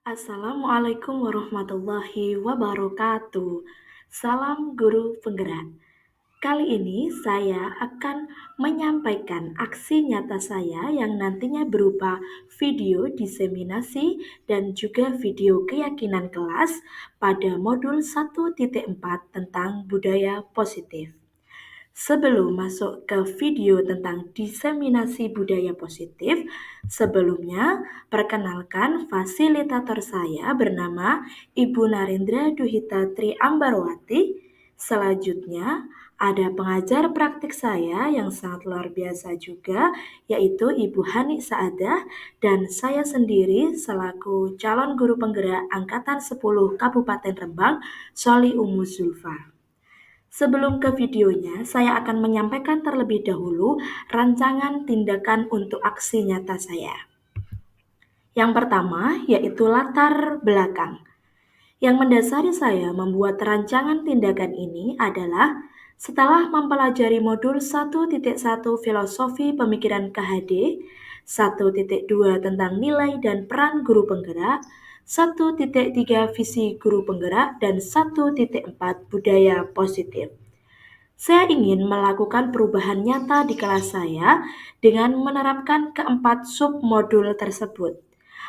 Assalamualaikum warahmatullahi wabarakatuh. Salam guru penggerak. Kali ini saya akan menyampaikan aksi nyata saya yang nantinya berupa video diseminasi dan juga video keyakinan kelas pada modul 1.4 tentang budaya positif. Sebelum masuk ke video tentang diseminasi budaya positif, sebelumnya perkenalkan fasilitator saya bernama Ibu Narendra Duhita Tri Ambarwati. Selanjutnya ada pengajar praktik saya yang sangat luar biasa juga, yaitu Ibu Hani Saadah, dan saya sendiri selaku calon guru penggerak Angkatan 10 Kabupaten Rembang, Soli Umu Zulfa. Sebelum ke videonya, saya akan menyampaikan terlebih dahulu rancangan tindakan untuk aksi nyata saya. Yang pertama, yaitu latar belakang. Yang mendasari saya membuat rancangan tindakan ini adalah setelah mempelajari modul 1.1 Filosofi Pemikiran KHD, 1.2 tentang nilai dan peran guru penggerak, 1.3 Visi Guru Penggerak, dan 1.4 Budaya Positif. Saya ingin melakukan perubahan nyata di kelas saya dengan menerapkan keempat submodul tersebut,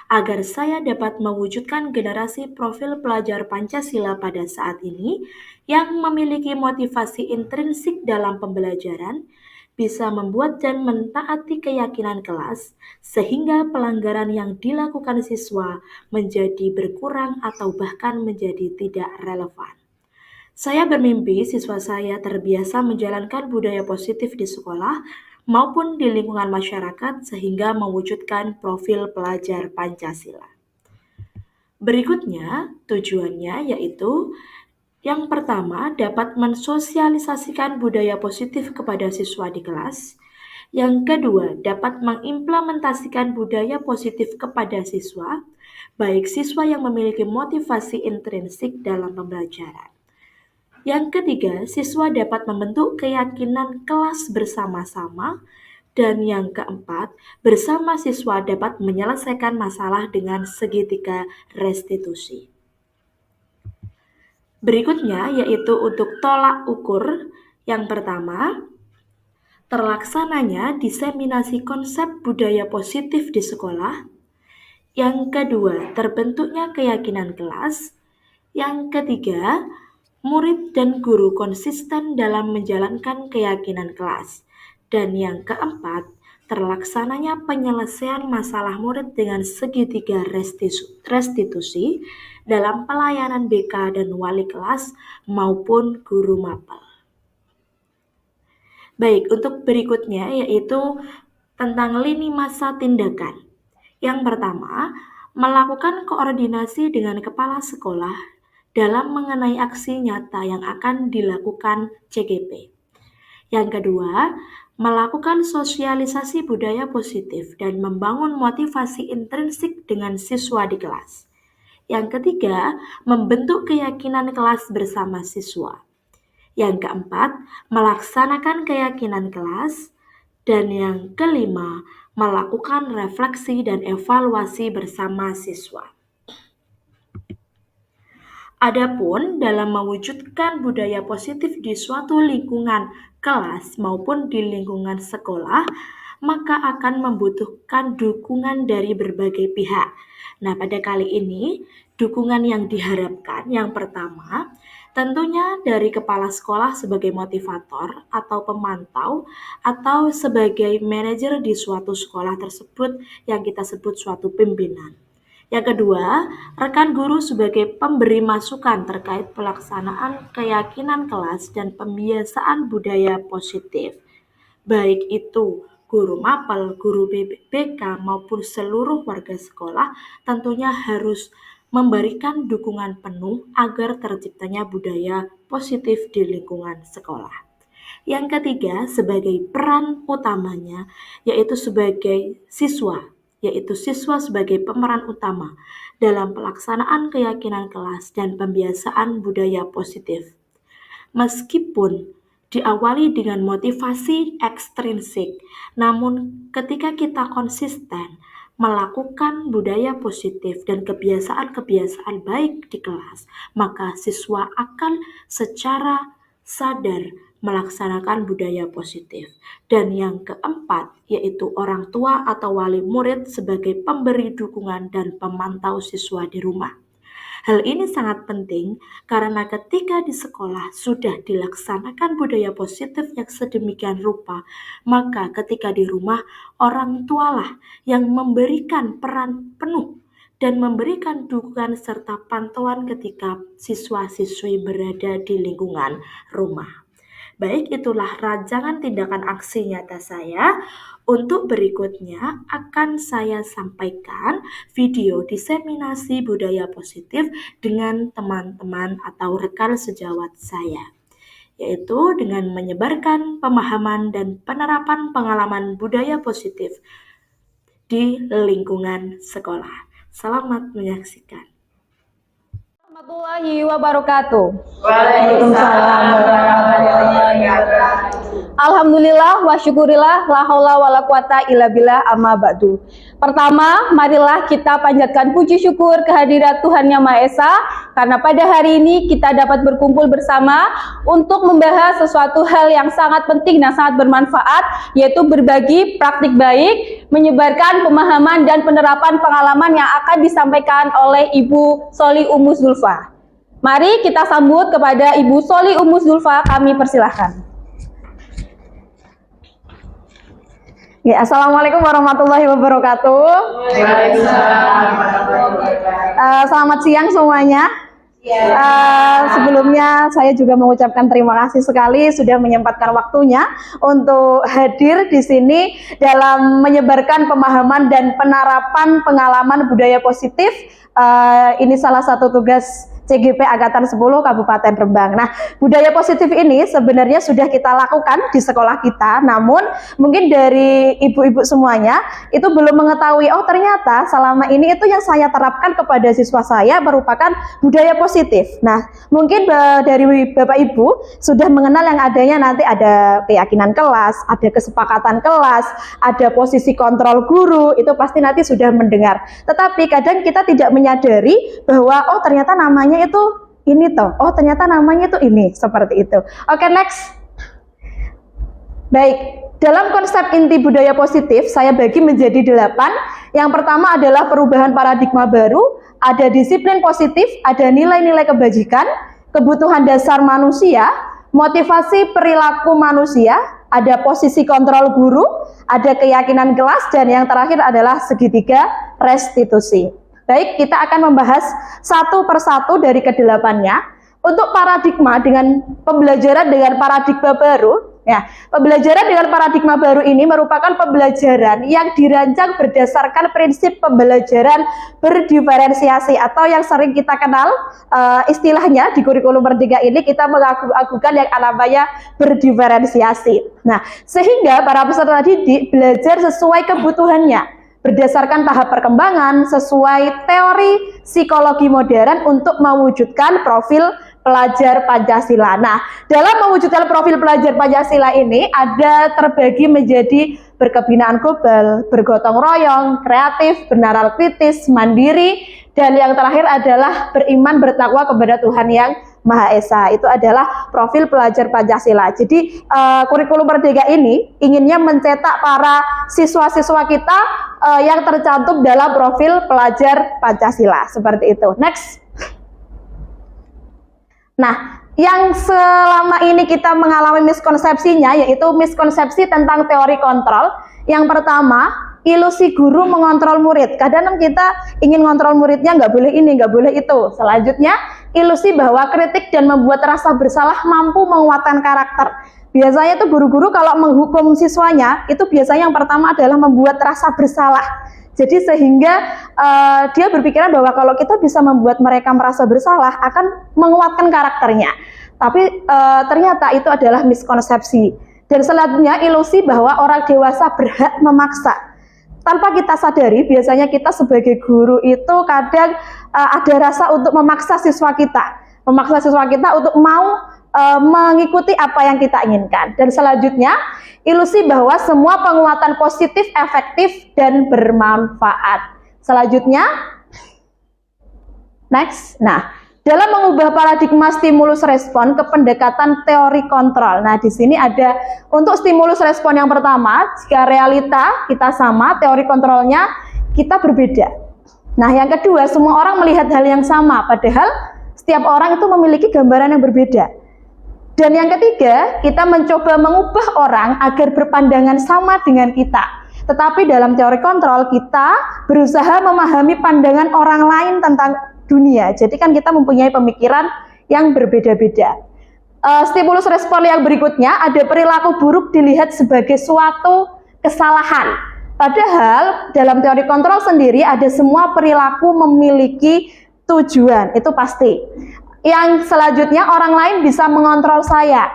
agar saya dapat mewujudkan generasi profil pelajar Pancasila pada saat ini yang memiliki motivasi intrinsik dalam pembelajaran, bisa membuat dan mentaati keyakinan kelas, sehingga pelanggaran yang dilakukan siswa menjadi berkurang atau bahkan menjadi tidak relevan. Saya bermimpi siswa saya terbiasa menjalankan budaya positif di sekolah maupun di lingkungan masyarakat sehingga mewujudkan profil pelajar Pancasila. Berikutnya, tujuannya yaitu yang pertama dapat mensosialisasikan budaya positif kepada siswa di kelas. Yang kedua, dapat mengimplementasikan budaya positif kepada siswa, baik siswa yang memiliki motivasi intrinsik dalam pembelajaran. Yang ketiga, siswa dapat membentuk keyakinan kelas bersama-sama. Dan yang keempat, bersama siswa dapat menyelesaikan masalah dengan segitiga restitusi. Berikutnya yaitu untuk tolak ukur. Yang pertama, terlaksananya diseminasi konsep budaya positif di sekolah. Yang kedua, terbentuknya keyakinan kelas. Yang ketiga, murid dan guru konsisten dalam menjalankan keyakinan kelas. Dan yang keempat, terlaksananya penyelesaian masalah murid dengan segitiga restitusi dalam pelayanan BK dan wali kelas maupun guru mapel. Baik, untuk berikutnya yaitu tentang lini masa tindakan. Yang pertama, melakukan koordinasi dengan kepala sekolah dalam mengenai aksi nyata yang akan dilakukan CGP. Yang kedua, melakukan sosialisasi budaya positif dan membangun motivasi intrinsik dengan siswa di kelas. Yang ketiga, membentuk keyakinan kelas bersama siswa. Yang keempat, melaksanakan keyakinan kelas. Dan yang kelima, melakukan refleksi dan evaluasi bersama siswa. Adapun dalam mewujudkan budaya positif di suatu lingkungan kelas maupun di lingkungan sekolah, maka akan membutuhkan dukungan dari berbagai pihak. Nah, pada kali ini, dukungan yang diharapkan yang pertama, tentunya dari kepala sekolah sebagai motivator atau pemantau atau sebagai manajer di suatu sekolah tersebut yang kita sebut suatu pimpinan. Yang kedua, rekan guru sebagai pemberi masukan terkait pelaksanaan keyakinan kelas dan pembiasaan budaya positif. Baik itu guru mapel, guru BK maupun seluruh warga sekolah tentunya harus memberikan dukungan penuh agar terciptanya budaya positif di lingkungan sekolah. Yang ketiga, sebagai peran utamanya yaitu sebagai siswa, yaitu siswa sebagai pemeran utama dalam pelaksanaan keyakinan kelas dan pembiasaan budaya positif. Meskipun diawali dengan motivasi ekstrinsik, namun ketika kita konsisten melakukan budaya positif dan kebiasaan-kebiasaan baik di kelas, maka siswa akan secara sadar melaksanakan budaya positif. Dan yang keempat, yaitu orang tua atau wali murid sebagai pemberi dukungan dan pemantau siswa di rumah. Hal ini sangat penting karena ketika di sekolah sudah dilaksanakan budaya positif yang sedemikian rupa, maka ketika di rumah orang tualah yang memberikan peran penuh dan memberikan dukungan serta pantauan ketika siswa-siswi berada di lingkungan rumah. Baik, itulah rancangan tindakan aksi nyata saya. Untuk berikutnya akan saya sampaikan video diseminasi budaya positif dengan teman-teman atau rekan sejawat saya, yaitu dengan menyebarkan pemahaman dan penerapan pengalaman budaya positif di lingkungan sekolah. Selamat menyaksikan. Warahmatullahi wabarakatuh. Waalaikumsalam warahmatullahi wabarakatuh. Alhamdulillah wa syukurillah la haula wala quwata illa billah amma ba'du. Pertama, marilah kita panjatkan puji syukur kehadirat Tuhan Yang Maha Esa karena pada hari ini kita dapat berkumpul bersama untuk membahas sesuatu hal yang sangat penting dan sangat bermanfaat, yaitu berbagi praktik baik, menyebarkan pemahaman dan penerapan pengalaman yang akan disampaikan oleh Ibu Soli Ummu Zulfa. Mari kita sambut kepada Ibu Soli Ummu Zulfa, kami persilahkan. Ya, Assalamualaikum warahmatullahi wabarakatuh. Waalaikumsalam warahmatullahi wabarakatuh. Selamat siang semuanya. Sebelumnya saya juga mengucapkan terima kasih sekali sudah menyempatkan waktunya untuk hadir di sini dalam menyebarkan pemahaman dan penerapan pengalaman budaya positif. Ini salah satu tugas CGP Angkatan 10 Kabupaten Rembang. Nah, budaya positif ini sebenarnya sudah kita lakukan di sekolah kita, namun mungkin dari ibu-ibu semuanya itu belum mengetahui, oh ternyata selama ini itu yang saya terapkan kepada siswa saya merupakan budaya positif. Nah, mungkin dari Bapak Ibu sudah mengenal yang adanya nanti ada keyakinan kelas, ada kesepakatan kelas, ada posisi kontrol guru, itu pasti nanti sudah mendengar. Tetapi kadang kita tidak menyadari bahwa oh ternyata namanya itu ini toh, oh ternyata namanya itu ini, seperti itu. Oke, next. Baik, dalam konsep inti budaya positif saya bagi menjadi 8. Yang pertama adalah perubahan paradigma baru, ada disiplin positif, ada nilai-nilai kebajikan, kebutuhan dasar manusia, motivasi perilaku manusia, ada posisi kontrol guru, ada keyakinan kelas, dan yang terakhir adalah segitiga restitusi. Baik, kita akan membahas satu persatu dari kedelapannya. Untuk paradigma dengan pembelajaran dengan paradigma baru, ya, pembelajaran dengan paradigma baru ini merupakan pembelajaran yang dirancang berdasarkan prinsip pembelajaran berdiferensiasi atau yang sering kita kenal istilahnya di kurikulum Merdeka ini kita mengaku-akukan yang namanya berdiferensiasi. Nah, sehingga para peserta didik belajar sesuai kebutuhannya, berdasarkan tahap perkembangan sesuai teori psikologi modern untuk mewujudkan profil pelajar Pancasila. Nah, dalam mewujudkan profil pelajar Pancasila ini ada terbagi menjadi berkebinaan global, bergotong royong, kreatif, bernalar kritis, mandiri, dan yang terakhir adalah beriman bertakwa kepada Tuhan Yang Maha Esa. Itu adalah profil pelajar Pancasila. Jadi kurikulum Merdeka ini inginnya mencetak para siswa-siswa kita yang tercantum dalam profil pelajar Pancasila. Seperti itu. Next. Nah, yang selama ini kita mengalami miskonsepsinya yaitu miskonsepsi tentang teori kontrol. Yang pertama, ilusi guru mengontrol murid. Kadang kita ingin ngontrol muridnya, nggak boleh ini, nggak boleh itu. Selanjutnya, ilusi bahwa kritik dan membuat rasa bersalah mampu menguatkan karakter. Biasanya tuh guru-guru kalau menghukum siswanya, itu biasanya yang pertama adalah membuat rasa bersalah. Jadi sehingga dia berpikiran bahwa kalau kita bisa membuat mereka merasa bersalah akan menguatkan karakternya. Tapi ternyata itu adalah miskonsepsi. Dan selanjutnya ilusi bahwa orang dewasa berhak memaksa. Tanpa kita sadari, biasanya kita sebagai guru itu kadang ada rasa untuk memaksa siswa kita. Memaksa siswa kita untuk mau mengikuti apa yang kita inginkan. Dan selanjutnya, ilusi bahwa semua penguatan positif, efektif, dan bermanfaat. Selanjutnya, next. Nah, dalam mengubah paradigma stimulus respon ke pendekatan teori kontrol. Nah, di sini ada untuk stimulus respon yang pertama, jika realita kita sama, teori kontrolnya kita berbeda. Nah, yang kedua, semua orang melihat hal yang sama, padahal setiap orang itu memiliki gambaran yang berbeda. Dan yang ketiga, kita mencoba mengubah orang agar berpandangan sama dengan kita. Tetapi dalam teori kontrol, kita berusaha memahami pandangan orang lain tentang dunia. Jadi kan kita mempunyai pemikiran yang berbeda-beda. Stimulus respon yang berikutnya, ada perilaku buruk dilihat sebagai suatu kesalahan. Padahal dalam teori kontrol sendiri ada semua perilaku memiliki tujuan, itu pasti. Yang selanjutnya, orang lain bisa mengontrol saya.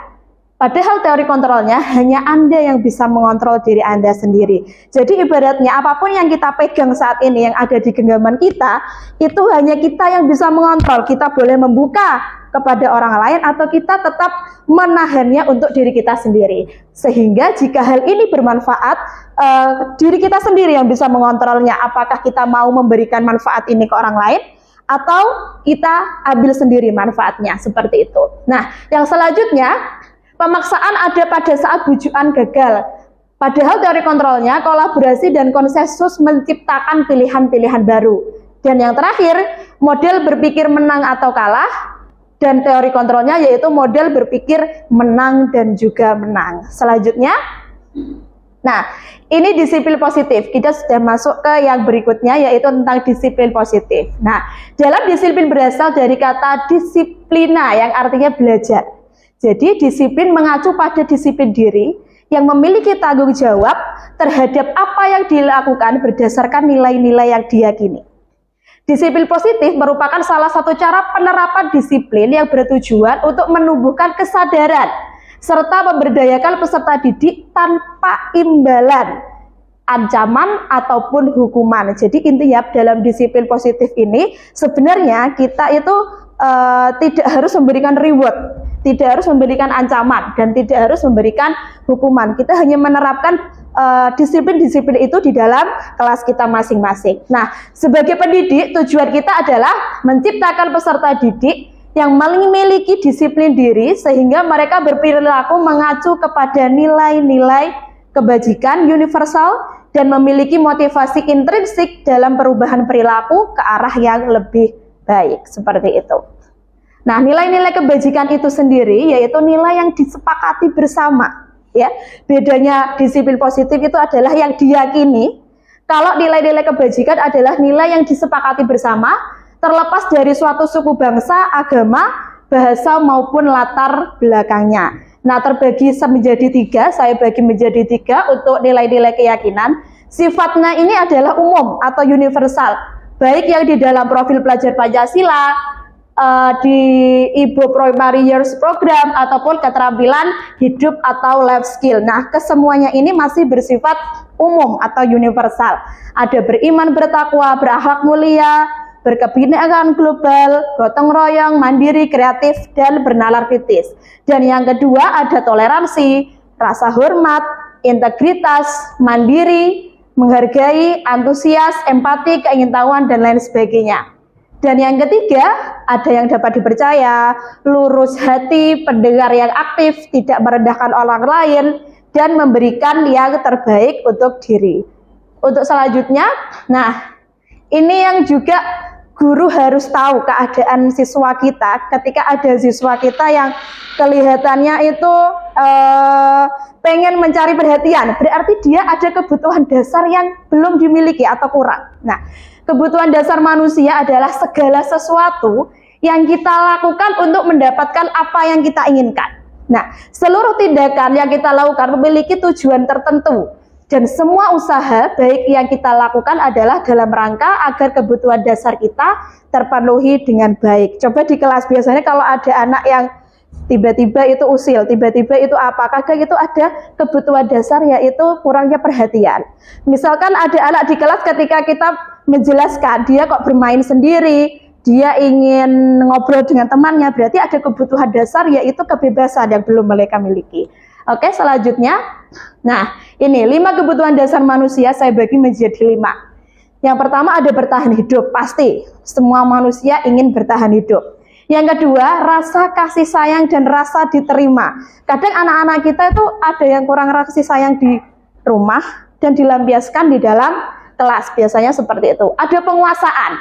Padahal teori kontrolnya hanya Anda yang bisa mengontrol diri Anda sendiri. Jadi ibaratnya apapun yang kita pegang saat ini yang ada di genggaman kita, itu hanya kita yang bisa mengontrol. Kita boleh membuka kepada orang lain atau kita tetap menahannya untuk diri kita sendiri. Sehingga jika hal ini bermanfaat, diri kita sendiri yang bisa mengontrolnya. Apakah kita mau memberikan manfaat ini ke orang lain, atau kita ambil sendiri manfaatnya, seperti itu. Nah, yang selanjutnya, pemaksaan ada pada saat bujukan gagal. Padahal teori kontrolnya, kolaborasi dan konsensus menciptakan pilihan-pilihan baru. Dan yang terakhir, model berpikir menang atau kalah. Dan teori kontrolnya yaitu model berpikir menang dan juga menang. Selanjutnya, nah, ini disiplin positif. Kita sudah masuk ke yang berikutnya, yaitu tentang disiplin positif. Nah, dalam disiplin berasal dari kata disiplina, yang artinya belajar. Jadi, disiplin mengacu pada disiplin diri, yang memiliki tanggung jawab terhadap apa yang dilakukan berdasarkan nilai-nilai yang diyakini. Disiplin positif merupakan salah satu cara penerapan disiplin yang bertujuan untuk menumbuhkan kesadaran serta memberdayakan peserta didik tanpa imbalan, ancaman ataupun hukuman. Jadi intinya dalam disiplin positif ini sebenarnya kita itu tidak harus memberikan reward, tidak harus memberikan ancaman, dan tidak harus memberikan hukuman. Kita hanya menerapkan disiplin-disiplin itu di dalam kelas kita masing-masing. Nah, sebagai pendidik tujuan kita adalah menciptakan peserta didik yang memiliki disiplin diri sehingga mereka berperilaku mengacu kepada nilai-nilai kebajikan universal dan memiliki motivasi intrinsik dalam perubahan perilaku ke arah yang lebih baik, seperti itu. Nah, nilai-nilai kebajikan itu sendiri yaitu nilai yang disepakati bersama, ya. Bedanya disiplin positif itu adalah yang diyakini, kalau nilai-nilai kebajikan adalah nilai yang disepakati bersama terlepas dari suatu suku bangsa, agama, bahasa maupun latar belakangnya. Nah, terbagi menjadi tiga, saya bagi menjadi tiga untuk nilai-nilai keyakinan. Sifatnya ini adalah umum atau universal, baik yang di dalam profil pelajar Pancasila, di Ibu Primary Years Program, ataupun keterampilan hidup atau life skill. Nah, kesemuanya ini masih bersifat umum atau universal. Ada beriman, bertakwa, berakhlak mulia, berkebinekaan global, gotong royong, mandiri, kreatif, dan bernalar kritis. Dan yang kedua ada toleransi, rasa hormat, integritas, mandiri, menghargai, antusias, empati, keingintahuan, dan lain sebagainya. Dan yang ketiga ada yang dapat dipercaya, lurus hati, pendengar yang aktif, tidak merendahkan orang lain, dan memberikan yang terbaik untuk diri. Untuk selanjutnya, nah ini yang juga guru harus tahu keadaan siswa kita ketika ada siswa kita yang kelihatannya itu pengen mencari perhatian, berarti dia ada kebutuhan dasar yang belum dimiliki atau kurang. Nah, kebutuhan dasar manusia adalah segala sesuatu yang kita lakukan untuk mendapatkan apa yang kita inginkan. Nah, seluruh tindakan yang kita lakukan memiliki tujuan tertentu. Dan semua usaha baik yang kita lakukan adalah dalam rangka agar kebutuhan dasar kita terpenuhi dengan baik. Coba di kelas biasanya kalau ada anak yang tiba-tiba itu usil, tiba-tiba itu apa, kadang itu ada kebutuhan dasar yaitu kurangnya perhatian. Misalkan ada anak di kelas ketika kita menjelaskan dia kok bermain sendiri, dia ingin ngobrol dengan temannya, berarti ada kebutuhan dasar yaitu kebebasan yang belum mereka miliki. Oke, selanjutnya. Nah, ini 5 kebutuhan dasar manusia saya bagi menjadi 5. Yang pertama ada bertahan hidup, pasti. Semua manusia ingin bertahan hidup. Yang kedua, rasa kasih sayang dan rasa diterima. Kadang anak-anak kita itu ada yang kurang kasih sayang di rumah dan dilampiaskan di dalam kelas. Biasanya seperti itu. Ada penguasaan,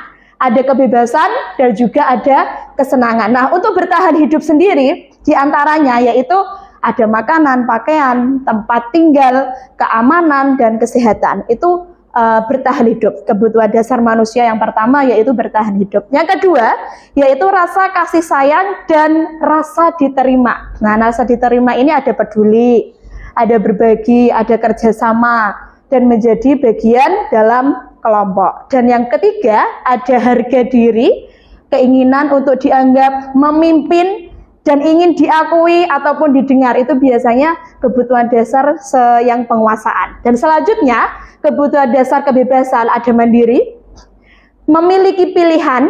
ada kebebasan, dan juga ada kesenangan. Nah, untuk bertahan hidup sendiri, diantaranya yaitu ada makanan, pakaian, tempat tinggal, keamanan, dan kesehatan. Itu bertahan hidup. Kebutuhan dasar manusia yang pertama yaitu bertahan hidup. Yang kedua yaitu rasa kasih sayang dan rasa diterima. Nah, rasa diterima ini ada peduli, ada berbagi, ada kerjasama, dan menjadi bagian dalam kelompok. Dan yang ketiga ada harga diri, keinginan untuk dianggap memimpin dan ingin diakui ataupun didengar. Itu biasanya kebutuhan dasar yang penguasaan. Dan selanjutnya kebutuhan dasar kebebasan ada mandiri, memiliki pilihan,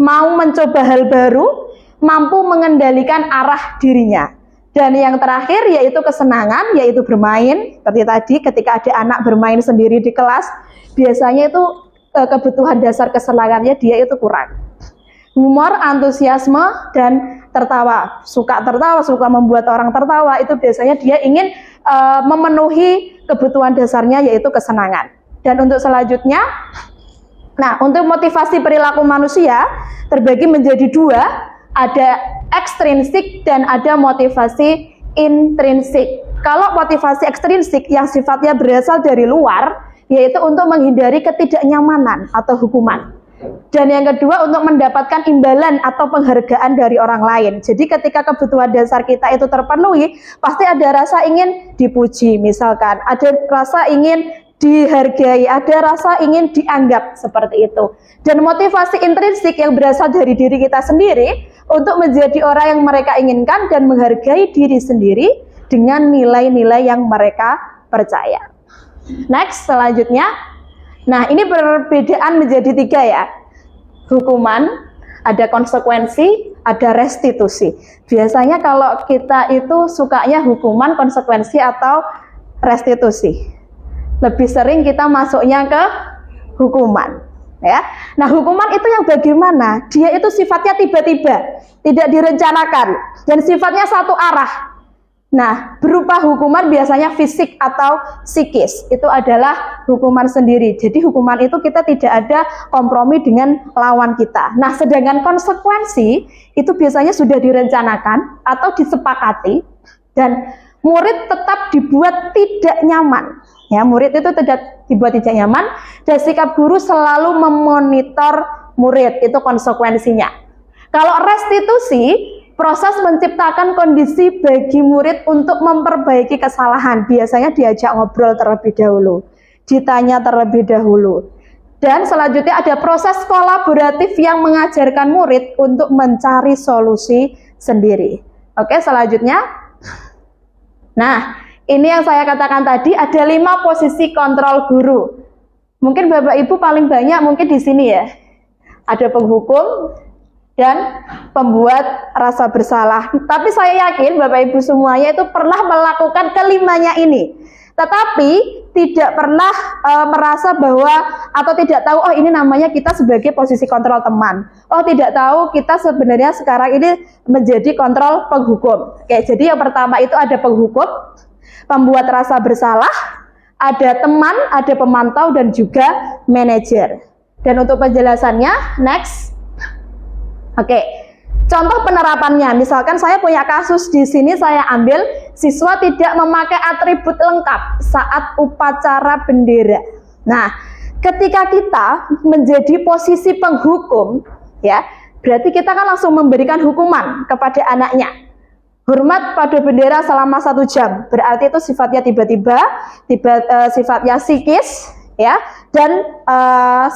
mau mencoba hal baru, mampu mengendalikan arah dirinya. Dan yang terakhir yaitu kesenangan, yaitu bermain. Seperti tadi ketika ada anak bermain sendiri di kelas, biasanya itu kebutuhan dasar kesenangannya dia itu kurang. Humor, antusiasme, dan tertawa. Suka tertawa, suka membuat orang tertawa, itu biasanya dia ingin memenuhi kebutuhan dasarnya yaitu kesenangan. Dan untuk selanjutnya, nah untuk motivasi perilaku manusia terbagi menjadi 2, ada ekstrinsik dan ada motivasi intrinsik. Kalau motivasi ekstrinsik yang sifatnya berasal dari luar, yaitu untuk menghindari ketidaknyamanan atau hukuman. Dan yang kedua untuk mendapatkan imbalan atau penghargaan dari orang lain. Jadi ketika kebutuhan dasar kita itu terpenuhi, pasti ada rasa ingin dipuji misalkan, ada rasa ingin dihargai, ada rasa ingin dianggap, seperti itu. Dan motivasi intrinsik yang berasal dari diri kita sendiri untuk menjadi orang yang mereka inginkan dan menghargai diri sendiri dengan nilai-nilai yang mereka percaya. Next, selanjutnya. Nah, ini perbedaan menjadi 3 ya. Hukuman, ada konsekuensi, ada restitusi. Biasanya kalau kita itu sukanya hukuman, konsekuensi, atau restitusi. Lebih sering kita masuknya ke hukuman. Ya. Nah, hukuman itu yang bagaimana? Dia itu sifatnya tiba-tiba, tidak direncanakan, dan sifatnya satu arah. Nah, berupa hukuman biasanya fisik atau psikis, itu adalah hukuman sendiri. Jadi hukuman itu kita tidak ada kompromi dengan lawan kita. Nah, sedangkan konsekuensi itu biasanya sudah direncanakan atau disepakati, dan murid tetap dibuat tidak nyaman. Ya, murid itu tidak dibuat tidak nyaman, dan sikap guru selalu memonitor murid, itu konsekuensinya. Kalau restitusi, proses menciptakan kondisi bagi murid untuk memperbaiki kesalahan. Biasanya diajak ngobrol terlebih dahulu, ditanya terlebih dahulu. Dan selanjutnya ada proses kolaboratif yang mengajarkan murid untuk mencari solusi sendiri. Oke, selanjutnya. Nah, ini yang saya katakan tadi, ada 5 posisi kontrol guru. Mungkin Bapak Ibu paling banyak mungkin di sini ya. Ada penghukum dan pembuat rasa bersalah. Tapi saya yakin Bapak Ibu semuanya itu pernah melakukan kelimanya ini. Tetapi tidak pernah merasa bahwa atau tidak tahu, oh ini namanya kita sebagai posisi kontrol teman. Oh tidak tahu kita sebenarnya sekarang ini menjadi kontrol penghukum. Oke, jadi yang pertama itu ada penghukum, pembuat rasa bersalah, ada teman, ada pemantau, dan juga manajer. Dan untuk penjelasannya, next. Oke, contoh penerapannya, misalkan saya punya kasus di sini, saya ambil siswa tidak memakai atribut lengkap saat upacara bendera. Nah, ketika kita menjadi posisi penghukum, ya, berarti kita kan langsung memberikan hukuman kepada anaknya. Hormat pada bendera selama 1 jam, berarti itu sifatnya tiba-tiba, sifatnya psikis, ya, dan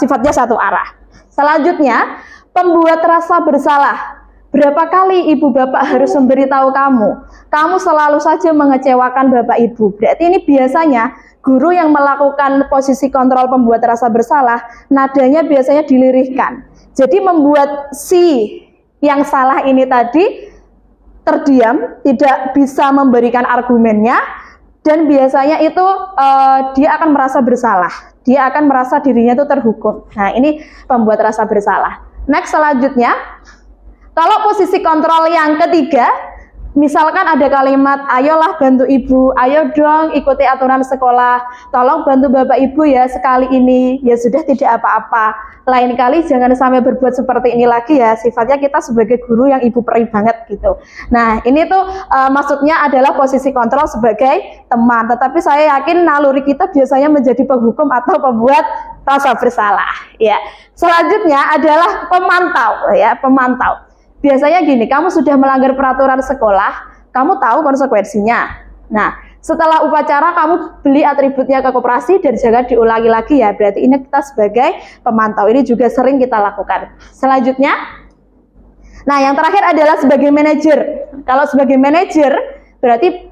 sifatnya satu arah. Selanjutnya, pembuat rasa bersalah. Berapa kali ibu bapak harus memberitahu kamu? Kamu selalu saja mengecewakan bapak ibu. Berarti ini biasanya guru yang melakukan posisi kontrol pembuat rasa bersalah, nadanya biasanya dilirihkan. Jadi membuat si yang salah ini tadi terdiam, tidak bisa memberikan argumennya, dan biasanya itu dia akan merasa bersalah. Dia akan merasa dirinya itu terhukum. Nah, ini pembuat rasa bersalah. Next, selanjutnya, kalau posisi kontrol yang ketiga, misalkan ada kalimat, ayolah bantu ibu, ayo dong ikuti aturan sekolah, tolong bantu bapak ibu ya sekali ini, ya sudah tidak apa-apa. Lain kali jangan sampai berbuat seperti ini lagi ya, sifatnya kita sebagai guru yang ibu peri banget gitu. Nah, ini tuh maksudnya adalah posisi kontrol sebagai teman, tetapi saya yakin naluri kita biasanya menjadi penghukum atau pembuat rasa bersalah. Ya. Selanjutnya adalah pemantau, ya, pemantau. Biasanya gini, kamu sudah melanggar peraturan sekolah, kamu tahu konsekuensinya. Nah, setelah upacara kamu beli atributnya ke koperasi dan jangan diulangi lagi ya. Berarti ini kita sebagai pemantau, ini juga sering kita lakukan. Selanjutnya, nah yang terakhir adalah sebagai manajer. Kalau sebagai manajer, berarti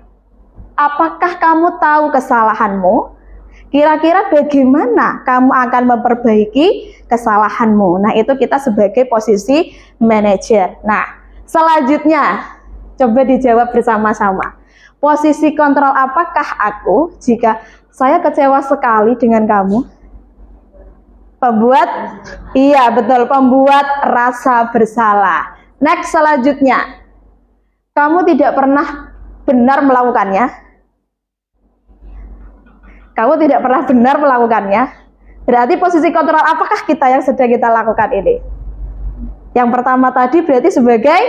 apakah kamu tahu kesalahanmu? Kira-kira bagaimana kamu akan memperbaiki kesalahanmu? Nah, itu kita sebagai posisi manajer. Nah, selanjutnya coba dijawab bersama-sama. Posisi kontrol apakah aku jika saya kecewa sekali dengan kamu? Pembuat, iya betul, pembuat rasa bersalah. Next, selanjutnya, kamu tidak pernah benar melakukannya. Kamu tidak pernah benar melakukannya. Berarti posisi kontrol apakah kita yang sedang kita lakukan ini? Yang pertama tadi berarti sebagai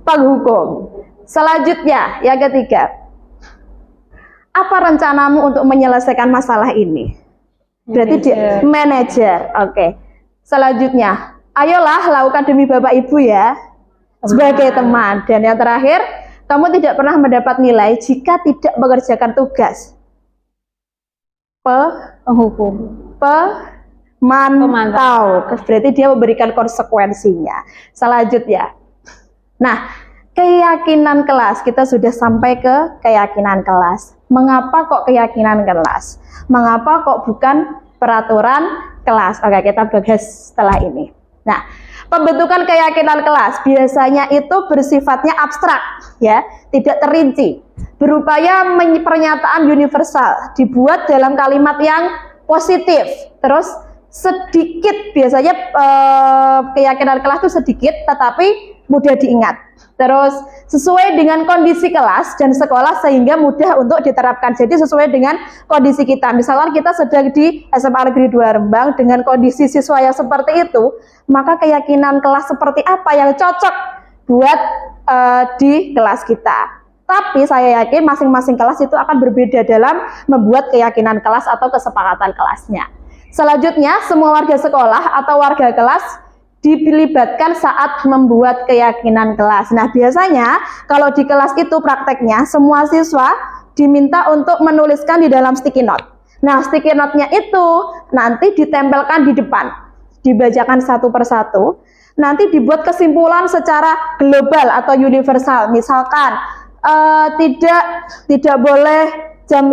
penghukum. Selanjutnya, yang ketiga, apa rencanamu untuk menyelesaikan masalah ini? Berarti dia manajer. Oke. Selanjutnya, ayolah lakukan demi bapak ibu ya, sebagai teman. Dan yang terakhir, kamu tidak pernah mendapat nilai jika tidak mengerjakan tugas. Penghukum, pemantau. Berarti dia memberikan konsekuensinya. Selanjutnya, nah, keyakinan kelas, kita sudah sampai ke keyakinan kelas. Mengapa kok keyakinan kelas? Mengapa kok bukan peraturan kelas? Oke, kita bahas setelah ini. Nah, pembentukan keyakinan kelas biasanya itu bersifatnya abstrak, ya, tidak terinci. Berupaya pernyataan universal, dibuat dalam kalimat yang positif. Terus sedikit, biasanya keyakinan kelas itu sedikit, tetapi mudah diingat. Terus sesuai dengan kondisi kelas dan sekolah sehingga mudah untuk diterapkan. Jadi sesuai dengan kondisi kita. Misalkan kita sedang di SMA Negeri 2 Rembang dengan kondisi siswa yang seperti itu, maka keyakinan kelas seperti apa yang cocok buat di kelas kita. Tapi saya yakin masing-masing kelas itu akan berbeda dalam membuat keyakinan kelas atau kesepakatan kelasnya. Selanjutnya, semua warga sekolah atau warga kelas dilibatkan saat membuat keyakinan kelas. Nah, biasanya kalau di kelas itu prakteknya semua siswa diminta untuk menuliskan di dalam sticky note. Nah, sticky note-nya itu nanti ditempelkan di depan, dibacakan satu persatu. Nanti dibuat kesimpulan secara global atau universal. Misalkan tidak boleh jam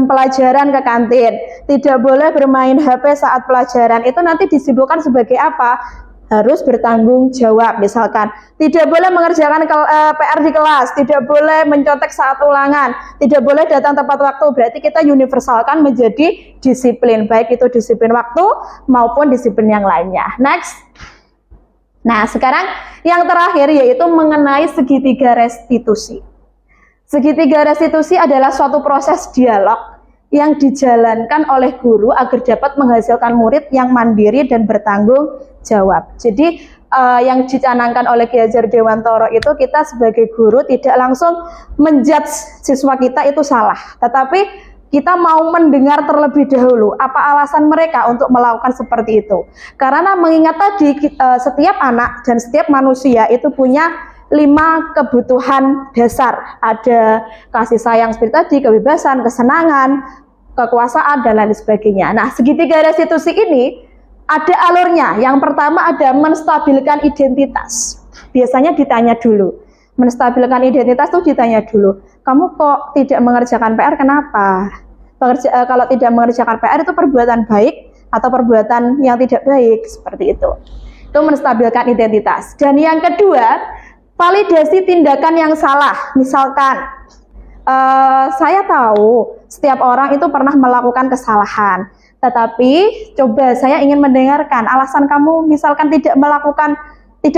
pelajaran ke kantin, tidak boleh bermain HP saat pelajaran. Itu nanti disimpulkan sebagai apa? Harus bertanggung jawab. Misalkan tidak boleh mengerjakan PR di kelas, tidak boleh mencontek saat ulangan, tidak boleh datang tepat waktu. Berarti kita universalkan menjadi disiplin, baik itu disiplin waktu maupun disiplin yang lainnya. Next. Nah, sekarang yang terakhir yaitu mengenai segitiga restitusi. Segitiga restitusi adalah suatu proses dialog yang dijalankan oleh guru agar dapat menghasilkan murid yang mandiri dan bertanggung jawab. Jadi yang dicanangkan oleh Ki Hajar Dewantoro itu kita sebagai guru tidak langsung menjudge siswa kita itu salah, tetapi kita mau mendengar terlebih dahulu apa alasan mereka untuk melakukan seperti itu. Karena mengingat tadi setiap anak dan setiap manusia itu punya 5 kebutuhan dasar. Ada kasih sayang seperti tadi, kebebasan, kesenangan, kekuasaan, dan lain sebagainya. Nah, segitiga restitusi ini ada alurnya. Yang pertama ada menstabilkan identitas. biasanya ditanya dulu. Menstabilkan identitas tuh ditanya dulu. Kamu kok tidak mengerjakan PR, kenapa? Kalau tidak mengerjakan PR itu perbuatan baik atau perbuatan yang tidak baik, seperti itu. Itu menstabilkan identitas. Dan yang kedua, validasi tindakan yang salah. Misalkan, saya tahu setiap orang itu pernah melakukan kesalahan. Tetapi coba saya ingin mendengarkan alasan kamu misalkan tidak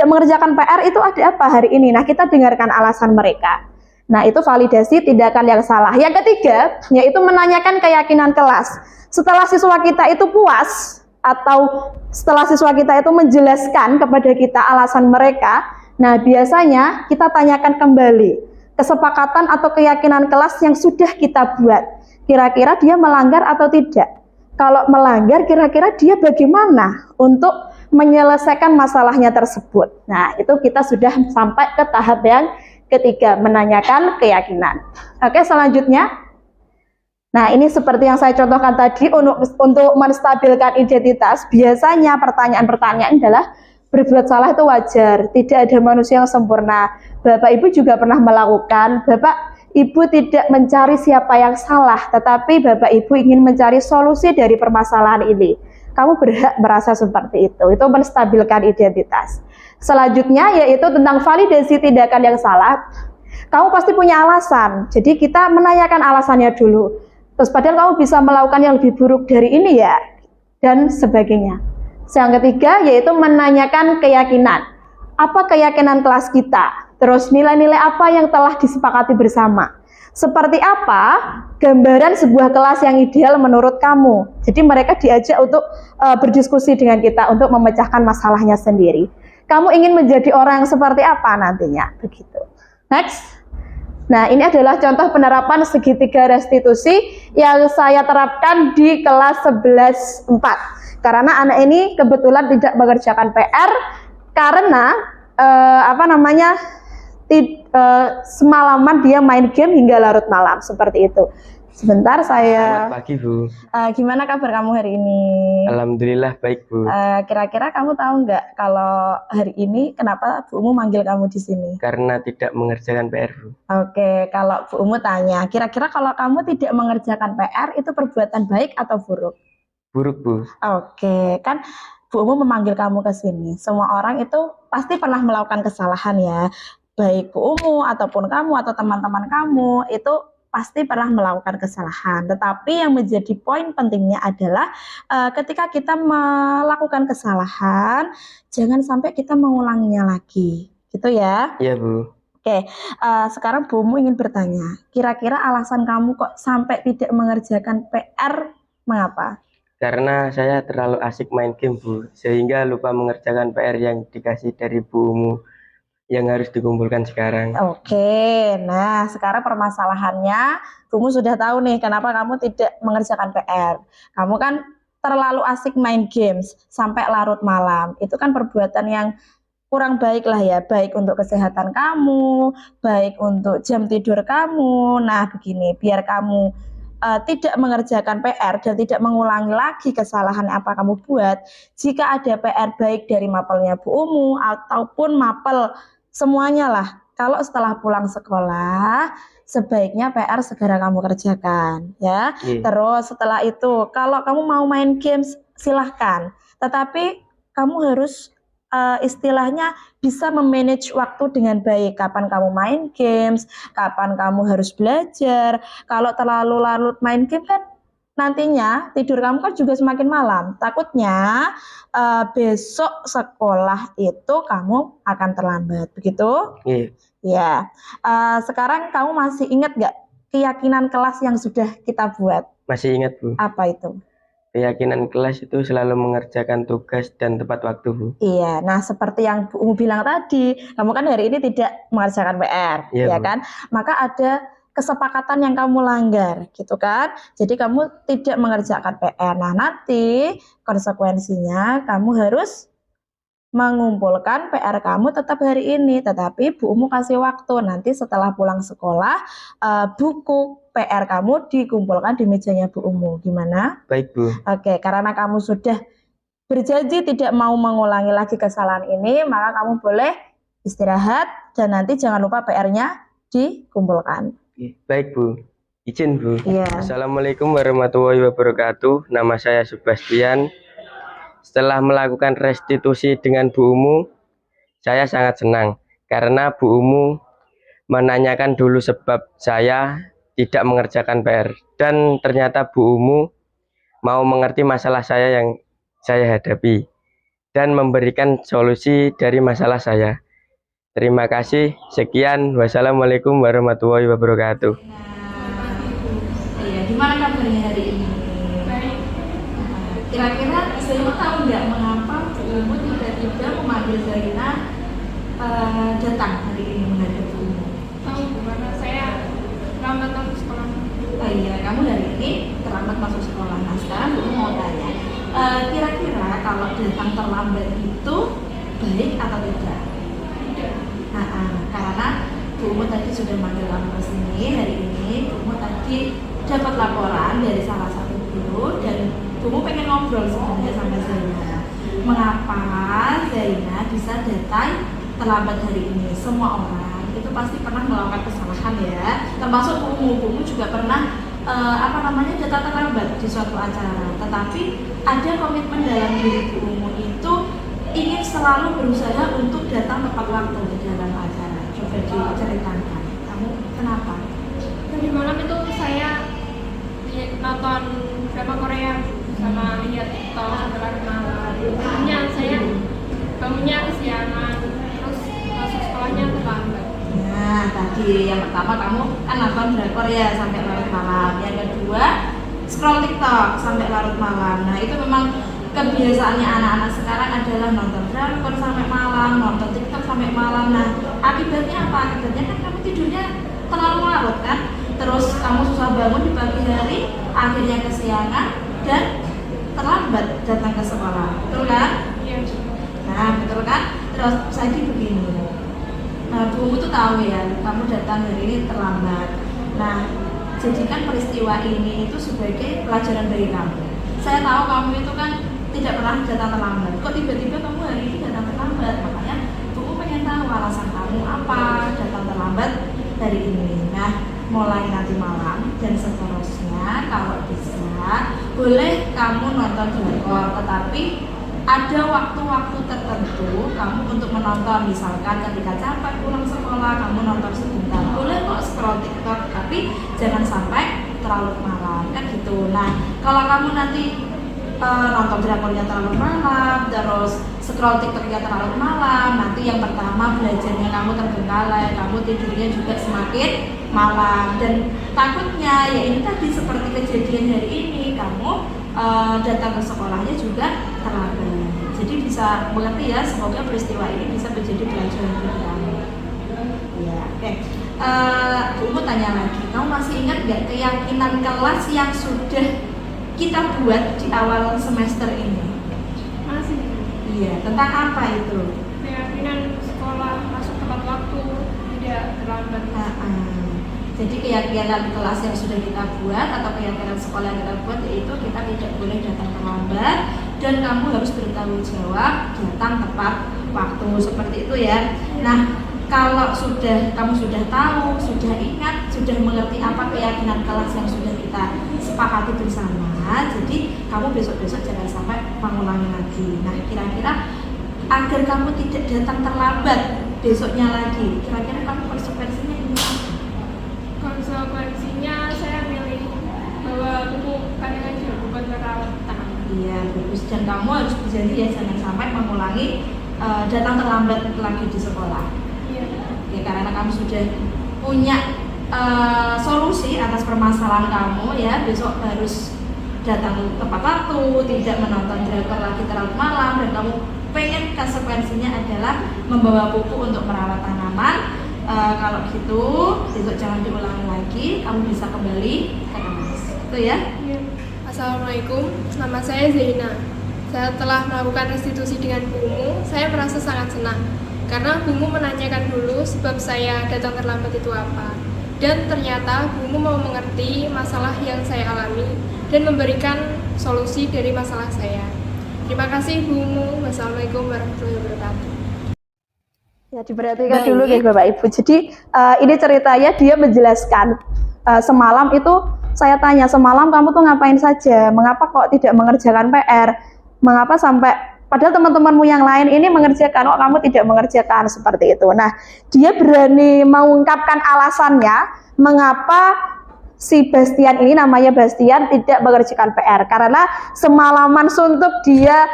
mengerjakan PR itu ada apa hari ini. Nah, kita dengarkan alasan mereka. Nah, itu validasi tindakan yang salah. Yang ketiga, yaitu menanyakan keyakinan kelas. Setelah siswa kita itu puas atau setelah siswa kita itu menjelaskan kepada kita alasan mereka, nah biasanya kita tanyakan kembali kesepakatan atau keyakinan kelas yang sudah kita buat. Kira-kira dia melanggar atau tidak? Kalau melanggar, kira-kira dia bagaimana untuk menyelesaikan masalahnya tersebut. Nah, itu kita sudah sampai ke tahap yang ketiga, menanyakan keyakinan. Oke, selanjutnya. Nah, ini seperti yang saya contohkan tadi, untuk menstabilkan identitas, biasanya pertanyaan-pertanyaan adalah berbuat salah itu wajar, tidak ada manusia yang sempurna. Bapak Ibu juga pernah melakukan, Bapak Ibu tidak mencari siapa yang salah, tetapi Bapak Ibu ingin mencari solusi dari permasalahan ini. Kamu berhak merasa seperti itu menstabilkan identitas. Selanjutnya yaitu tentang validasi tindakan yang salah. Kamu pasti punya alasan, jadi kita menanyakan alasannya dulu. Terus padahal kamu bisa melakukan yang lebih buruk dari ini ya, dan sebagainya. Yang ketiga yaitu menanyakan keyakinan. Apa keyakinan kelas kita? Terus nilai-nilai apa yang telah disepakati bersama? Seperti apa gambaran sebuah kelas yang ideal menurut kamu? Jadi mereka diajak untuk berdiskusi dengan kita untuk memecahkan masalahnya sendiri. Kamu ingin menjadi orang yang seperti apa nantinya? Begitu. Next. Nah, ini adalah contoh penerapan segitiga restitusi yang saya terapkan di kelas 11.4. Karena anak ini kebetulan tidak mengerjakan PR karena semalaman dia main game hingga larut malam, seperti itu. Sebentar saya. Selamat pagi, Bu. Gimana kabar kamu hari ini? Alhamdulillah baik, Bu. Kira-kira kamu tahu nggak kalau hari ini kenapa Bu Umu manggil kamu di sini? Karena tidak mengerjakan PR, Bu. Oke, kalau Bu Umu tanya, kira-kira kalau kamu tidak mengerjakan PR itu perbuatan baik atau buruk? Buruk, Bu. Oke, kan Bu Umu memanggil kamu ke sini. Semua orang itu pasti pernah melakukan kesalahan ya. Baik Bu Umu ataupun kamu atau teman-teman kamu itu pasti pernah melakukan kesalahan. Tetapi yang menjadi poin pentingnya adalah ketika kita melakukan kesalahan, jangan sampai kita mengulanginya lagi. Gitu ya? Iya, Bu. Oke, sekarang Bu Umu ingin bertanya, kira-kira alasan kamu kok sampai tidak mengerjakan PR mengapa? Karena saya terlalu asik main game, Bu, sehingga lupa mengerjakan PR yang dikasih dari Bu Umu yang harus dikumpulkan sekarang. Oke, nah sekarang permasalahannya, kamu sudah tahu nih kenapa kamu tidak mengerjakan PR. Kamu kan terlalu asik main games sampai larut malam. Itu kan perbuatan yang kurang baik lah ya, baik untuk kesehatan kamu, baik untuk jam tidur kamu. Nah begini, biar kamu tidak mengerjakan PR dan tidak mengulangi lagi kesalahan apa kamu buat, jika ada PR baik dari mapelnya Bu Umu ataupun mapel semuanya lah, kalau setelah pulang sekolah sebaiknya PR segera kamu kerjakan ya. Terus setelah itu kalau kamu mau main games silahkan, tetapi kamu harus istilahnya bisa memanage waktu dengan baik. Kapan kamu main games, kapan kamu harus belajar. Kalau terlalu larut main game kan nantinya tidur kamu kan juga semakin malam. Takutnya besok sekolah itu kamu akan terlambat, begitu? Iya. Ya. Sekarang kamu masih ingat nggak keyakinan kelas yang sudah kita buat? Masih ingat, Bu. Apa itu? Keyakinan kelas itu selalu mengerjakan tugas dan tepat waktu, Bu. Iya, nah seperti yang Bu Umu bilang tadi, kamu kan hari ini tidak mengerjakan PR, ya kan? Maka ada kesepakatan yang kamu langgar, gitu kan? Jadi kamu tidak mengerjakan PR. Nah nanti konsekuensinya kamu harus mengumpulkan PR kamu tetap hari ini, tetapi Bu Umu kasih waktu nanti setelah pulang sekolah buku PR kamu dikumpulkan di mejanya Bu Umu. Gimana? Baik, Bu. Oke, karena kamu sudah berjanji tidak mau mengulangi lagi kesalahan ini, maka kamu boleh istirahat, dan nanti jangan lupa PR-nya dikumpulkan. Baik Bu, izin Bu. Iya. Assalamualaikum warahmatullahi wabarakatuh. Nama saya Sebastian. Setelah melakukan restitusi dengan Bu Umu, saya sangat senang karena Bu Umu menanyakan dulu sebab saya tidak mengerjakan PR, dan ternyata Bu Umu mau mengerti masalah saya yang saya hadapi dan memberikan solusi dari masalah saya. Terima kasih. Sekian. Wassalamualaikum warahmatullahi wabarakatuh. Iya, gimana kabarnya hari ini? Baik. Kira-kira Zainah tahu nggak mengapa Bu Umu tiba-tiba memanggil Zainah datang hari ini menghadap Bu Umu? Tahu karena saya lambat masuk sekolah. Oh iya, kamu hari ini terlambat masuk sekolah. Nah, sekarang Bu Umu mau tanya, kira-kira kalau datang terlambat itu baik atau tidak? Karena Bu Umu tadi sudah manggil kamu ke sini hari ini. Bu Umu tadi dapat laporan dari salah satu guru dan Bu Umu pengen ngobrol sebenarnya sama Zainah. Mengapa Zainah bisa datang terlambat hari ini? Semua orang itu pasti pernah melakukan kesalahan ya, termasuk Bu Umu. Bu Umu juga pernah datang terlambat di suatu acara. Tetapi ada komitmen dalam diri Bu Umu itu ingin selalu berusaha untuk datang tepat waktu di dalam acara. Coba diceritakan, kamu kenapa? Tadi malam itu saya nonton drama Korea sama lihat TikTok sampai larut malam. Akhirnya saya bangunnya kesiangan, terus masuk sekolahnya terlambat. Nah, tadi yang pertama kamu kan nonton drakor ya sampai larut malam. Yang kedua scroll TikTok sampai larut malam. Nah, itu memang kebiasaannya anak-anak sekarang adalah nonton drakor sampai malam, nonton TikTok sampai malam. Nah, akibatnya apa? Akibatnya kan kamu tidurnya terlalu larut kan? Terus kamu susah bangun di pagi hari, akhirnya kesiangan dan terlambat datang ke sekolah. Betul kan? Iya. Nah, betul kan? Terus saya begini. Nah, Bu Umu tuh tahu ya, kamu datang hari ini terlambat. Nah, jadikan peristiwa ini itu sebagai pelajaran bagi kamu. Saya tahu kamu itu kan tidak pernah datang terlambat. Kok tiba-tiba kamu hari ini datang terlambat? Makanya Bu Umu pengen tahu alasan kamu apa datang terlambat hari ini. Nah, mulai nanti malam dan seterusnya kalau bisa boleh kamu nonton drakor, tetapi ada waktu-waktu tertentu kamu untuk menonton. Misalkan ketika capek pulang sekolah kamu nonton sebentar, boleh kok scroll TikTok, tapi jangan sampai terlalu malam kan gitu. Nah, kalau kamu nanti nonton drakornya terlalu malam, terus scroll TikToknya terlalu malam, nanti yang pertama belajarnya kamu terbengkalai, kamu tidurnya juga semakin malam, dan takutnya ya ini tadi seperti kejadian hari ini kamu datang ke sekolahnya juga terlambat. Jadi bisa mengerti ya, semoga peristiwa ini bisa menjadi pelajaran bagi kamu. Ya, oke. Bu Umu tanya lagi, kamu masih ingat nggak keyakinan kelas yang sudah kita buat di awal semester ini? Masih. Iya, tentang apa itu? Keyakinan sekolah masuk tepat waktu, tidak terlambat. Jadi keyakinan kelas yang sudah kita buat atau keyakinan sekolah yang kita buat yaitu kita tidak boleh datang terlambat dan kamu harus bertanggung jawab datang tepat waktu, seperti itu ya. Nah, kalau kamu sudah tahu, sudah ingat, sudah mengerti apa keyakinan kelas yang sudah kita sepakati bersama, jadi kamu besok-besok jangan sampai mengulangi lagi. Nah, kira-kira agar kamu tidak datang terlambat besoknya lagi, kira-kira kamu konsekuensinya gimana? Konsekuensinya saya milih bawa buku kadang aja, bukan peralatan. Iya, bagus. Dan kamu harus berjanji ya jangan sampai mengulangi datang terlambat lagi di sekolah. Iya. Ya, karena kamu sudah punya solusi atas permasalahan kamu ya, besok harus datang tepat waktu, tidak menonton drakor lagi terlalu malam, dan kamu pengen konsekuensinya adalah membawa buku untuk merawat tanaman. Kalau gitu besok jangan diulangi lagi, kamu bisa kembali ke kelas. Itu ya. Iya. Assalamualaikum, nama saya Zaina. Saya telah melakukan restitusi dengan Bu Umu, saya merasa sangat senang karena Bu Umu menanyakan dulu sebab saya datang terlambat itu apa. Dan ternyata Bu Umu mau mengerti masalah yang saya alami dan memberikan solusi dari masalah saya. Terima kasih Bu Umu. Wassalamualaikum warahmatullahi wabarakatuh. Ya, diperhatikan dulu ya Bapak Ibu. Jadi ini ceritanya dia menjelaskan semalam itu saya tanya, semalam kamu tuh ngapain saja? Mengapa kok tidak mengerjakan PR? Mengapa sampai padahal teman-temanmu yang lain ini mengerjakan, kok kamu tidak mengerjakan seperti itu. Nah, dia berani mengungkapkan alasannya mengapa si Bastian ini, namanya Bastian, tidak mengerjakan PR karena semalaman suntuk dia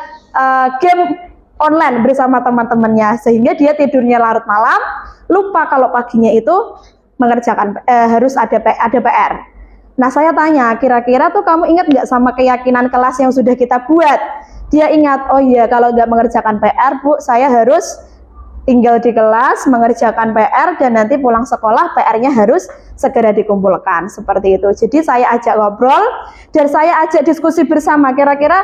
game online bersama teman-temannya sehingga dia tidurnya larut malam, lupa kalau paginya itu mengerjakan harus ada PR. Nah, saya tanya, kira-kira tuh kamu ingat nggak sama keyakinan kelas yang sudah kita buat? Dia ingat, oh iya, kalau nggak mengerjakan PR, Bu, saya harus tinggal di kelas mengerjakan PR dan nanti pulang sekolah PR-nya harus segera dikumpulkan seperti itu. Jadi saya ajak ngobrol dan saya ajak diskusi bersama, kira-kira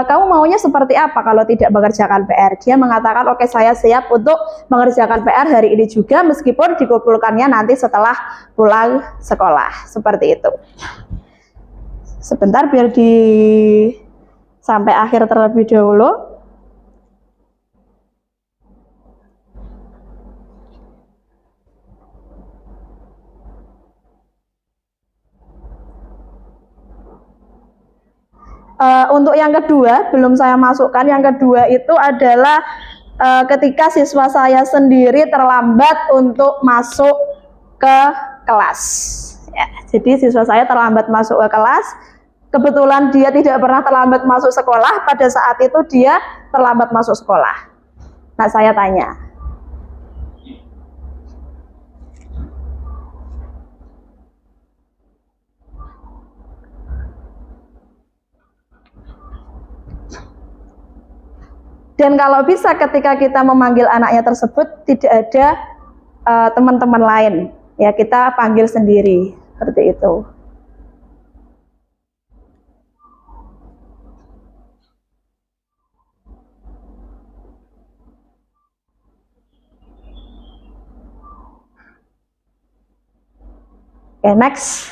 kamu maunya seperti apa kalau tidak mengerjakan PR? Dia mengatakan oke, saya siap untuk mengerjakan PR hari ini juga meskipun dikumpulkannya nanti setelah pulang sekolah, seperti itu. Sebentar biar sampai akhir terlebih dahulu. Untuk yang kedua, belum saya masukkan. Yang kedua itu adalah ketika siswa saya sendiri terlambat untuk masuk ke kelas. Ya, jadi siswa saya terlambat masuk ke kelas. Kebetulan dia tidak pernah terlambat masuk sekolah. Pada saat itu dia terlambat masuk sekolah. Nah, saya tanya, dan kalau bisa ketika kita memanggil anaknya tersebut tidak ada teman-teman lain, ya kita panggil sendiri seperti itu. Oke, next.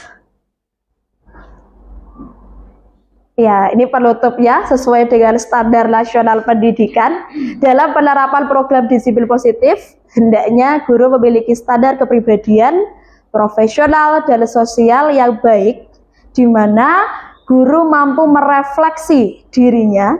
Ya, ini penutup ya, sesuai dengan standar nasional pendidikan. Dalam penerapan program disiplin positif, hendaknya guru memiliki standar kepribadian, profesional, dan sosial yang baik, di mana guru mampu merefleksi dirinya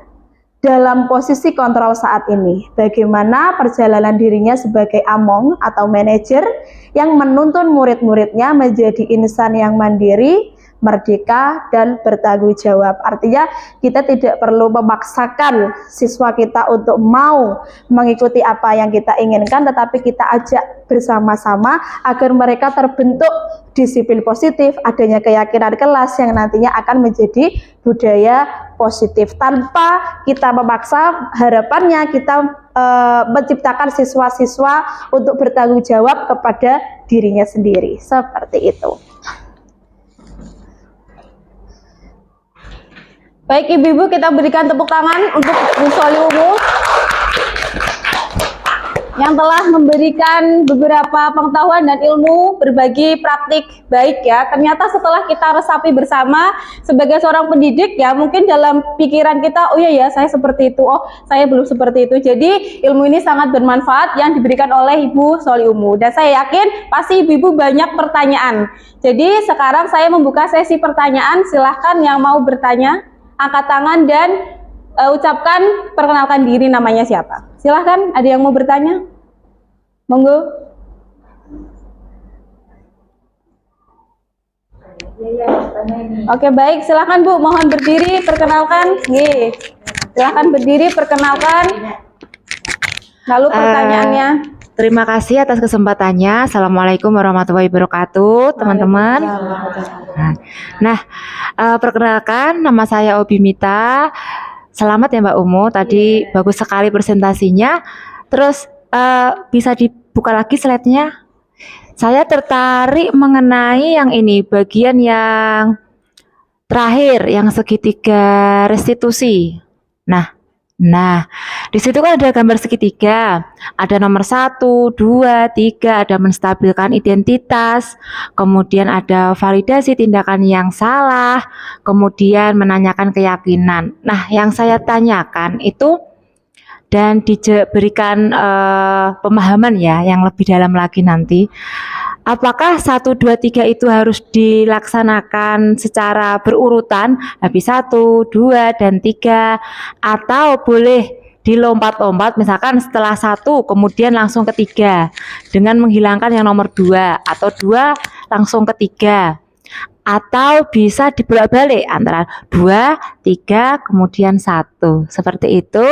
dalam posisi kontrol saat ini. Bagaimana perjalanan dirinya sebagai among atau manajer yang menuntun murid-muridnya menjadi insan yang mandiri, merdeka, dan bertanggung jawab. Artinya kita tidak perlu memaksakan siswa kita untuk mau mengikuti apa yang kita inginkan, tetapi kita ajak bersama-sama agar mereka terbentuk disiplin positif, adanya keyakinan kelas yang nantinya akan menjadi budaya positif. Tanpa kita memaksa, harapannya kita menciptakan siswa-siswa untuk bertanggung jawab kepada dirinya sendiri. Seperti itu. Baik Ibu-Ibu, kita berikan tepuk tangan untuk Bu Sholi Umu yang telah memberikan beberapa pengetahuan dan ilmu, berbagi praktik baik ya. Ternyata setelah kita resapi bersama sebagai seorang pendidik ya, mungkin dalam pikiran kita, oh iya ya saya seperti itu, oh saya belum seperti itu. Jadi ilmu ini sangat bermanfaat yang diberikan oleh Ibu Sholi Umu, dan saya yakin pasti Ibu-Ibu banyak pertanyaan. Jadi sekarang saya membuka sesi pertanyaan, silahkan yang mau bertanya angkat tangan dan ucapkan, perkenalkan diri, namanya siapa. Silahkan, ada yang mau bertanya? Monggo. Oke, baik, silahkan Bu, mohon berdiri, perkenalkan. Nih, silahkan berdiri, perkenalkan. Lalu pertanyaannya. Terima kasih atas kesempatannya. Assalamualaikum warahmatullahi wabarakatuh, teman-teman. Nah, perkenalkan, nama saya Obi Mita. Selamat ya Mbak Umu, tadi bagus sekali presentasinya. Terus bisa dibuka lagi slide-nya. Saya tertarik mengenai yang ini, bagian yang terakhir, yang segitiga restitusi. Nah, di situ kan ada gambar segitiga, ada nomor 1, 2, 3, ada menstabilkan identitas, kemudian ada validasi tindakan yang salah, kemudian menanyakan keyakinan. Nah, yang saya tanyakan itu dan diberikan pemahaman ya yang lebih dalam lagi nanti. Apakah 1, 2, 3 itu harus dilaksanakan secara berurutan, habis 1, 2, dan 3, atau boleh dilompat-lompat, misalkan setelah 1 kemudian langsung ke 3 dengan menghilangkan yang nomor 2, atau 2 langsung ke 3, atau bisa dibolak-balik antara 2, 3, kemudian 1. Seperti itu.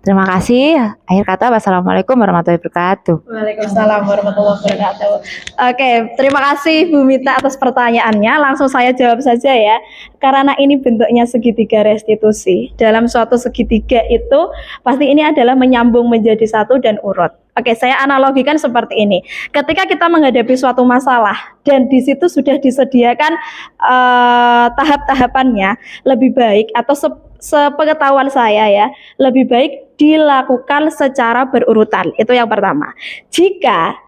Terima kasih. Akhir kata, wassalamualaikum warahmatullahi wabarakatuh. Waalaikumsalam warahmatullahi wabarakatuh. Oke, terima kasih Bu Mita atas pertanyaannya. Langsung saya jawab saja ya. Karena ini bentuknya segitiga restitusi. Dalam suatu segitiga itu pasti ini adalah menyambung menjadi satu dan urut. Oke, saya analogikan seperti ini. Ketika kita menghadapi suatu masalah dan di situ sudah disediakan tahap-tahapannya, lebih baik atau sepengetahuan saya ya, lebih baik dilakukan secara berurutan. Itu yang pertama. Jika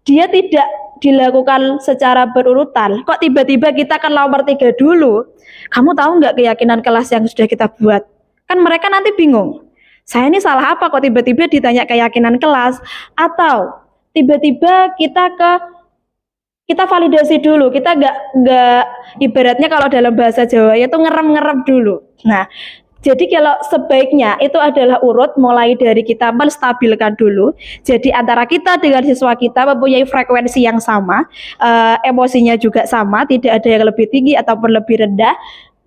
dia tidak dilakukan secara berurutan, kok tiba-tiba kita kan nomor 3 dulu, kamu tahu nggak keyakinan kelas yang sudah kita buat? Kan mereka nanti bingung. Saya ini salah apa kok tiba-tiba ditanya keyakinan kelas, atau tiba-tiba kita validasi dulu, kita nggak ibaratnya kalau dalam bahasa Jawa itu ngerem-ngerem dulu. Nah, jadi kalau sebaiknya itu adalah urut, mulai dari kita menstabilkan dulu. Jadi antara kita dengan siswa kita mempunyai frekuensi yang sama, emosinya juga sama, tidak ada yang lebih tinggi ataupun lebih rendah.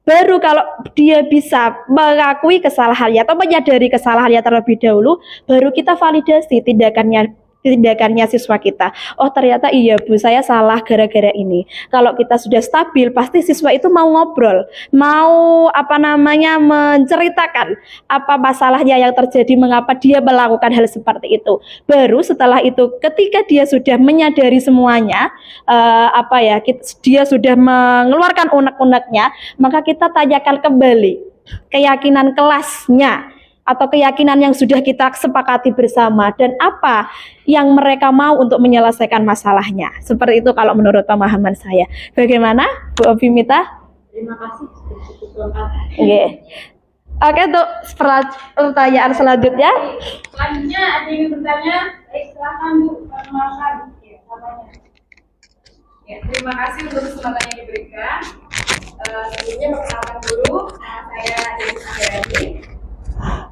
Baru kalau dia bisa mengakui kesalahannya atau menyadari kesalahannya terlebih dahulu, baru kita validasi tindakannya siswa kita. Oh ternyata iya Bu, saya salah gara-gara ini. Kalau kita sudah stabil, pasti siswa itu mau ngobrol, mau menceritakan apa masalahnya yang terjadi, mengapa dia melakukan hal seperti itu. Baru setelah itu, ketika dia sudah menyadari semuanya, dia sudah mengeluarkan unek-uneknya, maka kita tanyakan kembali keyakinan kelasnya atau keyakinan yang sudah kita sepakati bersama dan apa yang mereka mau untuk menyelesaikan masalahnya. Seperti itu kalau menurut pemahaman saya. Bagaimana Bu Obi Mita? Terima kasih sudah cukup lengkap. Oke, untuk pertanyaan selanjutnya. Selanjutnya ada yang bertanya, silakan Bu, perkenalkan. Ya, terima kasih untuk kesempatan yang diberikan. Sebelumnya perkenalkan dulu, saya Dewi Sanggari.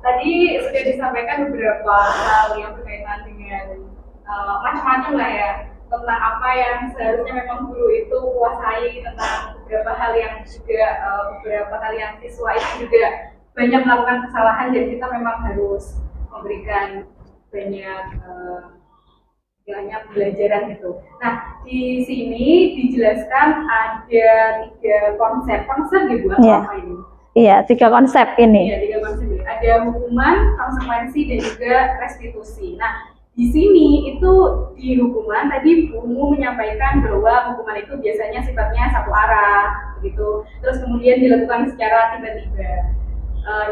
Tadi sudah disampaikan beberapa hal yang berkaitan dengan macam-macam lah ya, tentang apa yang seharusnya memang guru itu kuasai, tentang beberapa hal yang juga beberapa hal yang siswa itu juga banyak melakukan kesalahan dan kita memang harus memberikan banyak pembelajaran gitu. Nah, di sini dijelaskan ada 3 konsep gitu apa ini? Iya, 3 konsep ini. Iya, 3 konsep. Ada hukuman, konsekuensi, dan juga restitusi. Nah, di sini itu di hukuman tadi Bu menyampaikan bahwa hukuman itu biasanya sifatnya satu arah, begitu. Terus kemudian dilakukan secara tiba-tiba.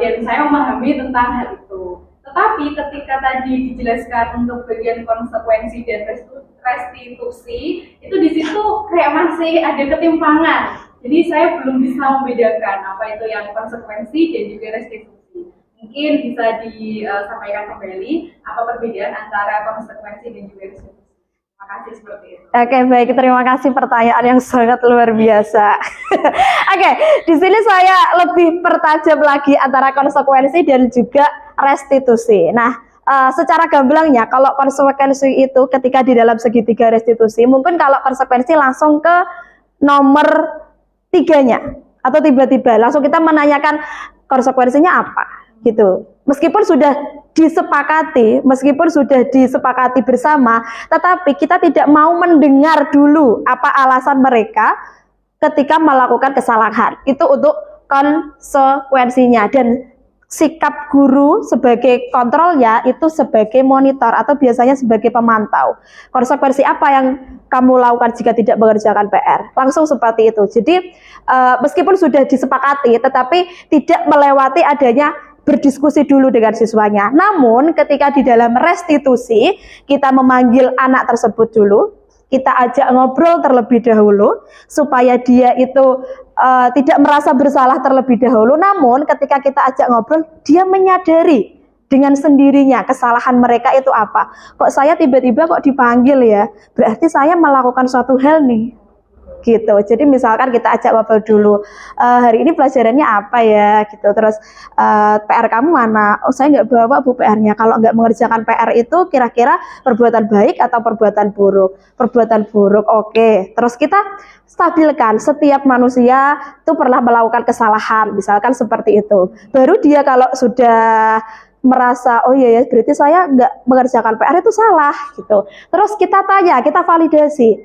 Dan saya memahami tentang hal itu. Tetapi ketika tadi dijelaskan untuk bagian konsekuensi dan restitusi, itu di situ kayak masih ada ketimpangan. Jadi saya belum bisa membedakan apa itu yang konsekuensi dan juga restitusi. Mungkin bisa disampaikan kembali apa perbedaan antara konsekuensi dan juga restitusi. Terima kasih seperti itu. Oke, baik, terima kasih pertanyaan yang sangat luar biasa. Oke, di sini saya lebih pertajam lagi antara konsekuensi dan juga restitusi. Nah, secara gamblangnya kalau konsekuensi itu ketika di dalam segitiga restitusi, mungkin kalau konsekuensi langsung ke nomor 3-nya atau tiba-tiba langsung kita menanyakan konsekuensinya apa gitu. Meskipun sudah disepakati bersama, tetapi kita tidak mau mendengar dulu apa alasan mereka ketika melakukan kesalahan. Itu untuk konsekuensinya, dan sikap guru sebagai kontrolnya itu sebagai monitor atau biasanya sebagai pemantau. Konsekuensi apa yang kamu lakukan jika tidak mengerjakan PR? Langsung seperti itu. Jadi meskipun sudah disepakati, tetapi tidak melewati adanya berdiskusi dulu dengan siswanya. Namun ketika di dalam restitusi, kita memanggil anak tersebut dulu, kita ajak ngobrol terlebih dahulu supaya dia itu tidak merasa bersalah terlebih dahulu. Namun ketika kita ajak ngobrol, dia menyadari dengan sendirinya kesalahan mereka itu apa. Kok saya tiba-tiba kok dipanggil ya, berarti saya melakukan suatu hal nih, gitu. Jadi misalkan kita ajak ngobrol dulu, hari ini pelajarannya apa ya, gitu. Terus PR kamu mana? Oh, saya nggak bawa Bu PR-nya. Kalau nggak mengerjakan PR itu kira-kira perbuatan baik atau perbuatan buruk? Perbuatan buruk, oke. Terus kita stabilkan, setiap manusia itu pernah melakukan kesalahan, misalkan seperti itu. Baru dia kalau sudah merasa oh iya ya berarti saya nggak mengerjakan PR itu salah gitu. Terus kita tanya, kita validasi,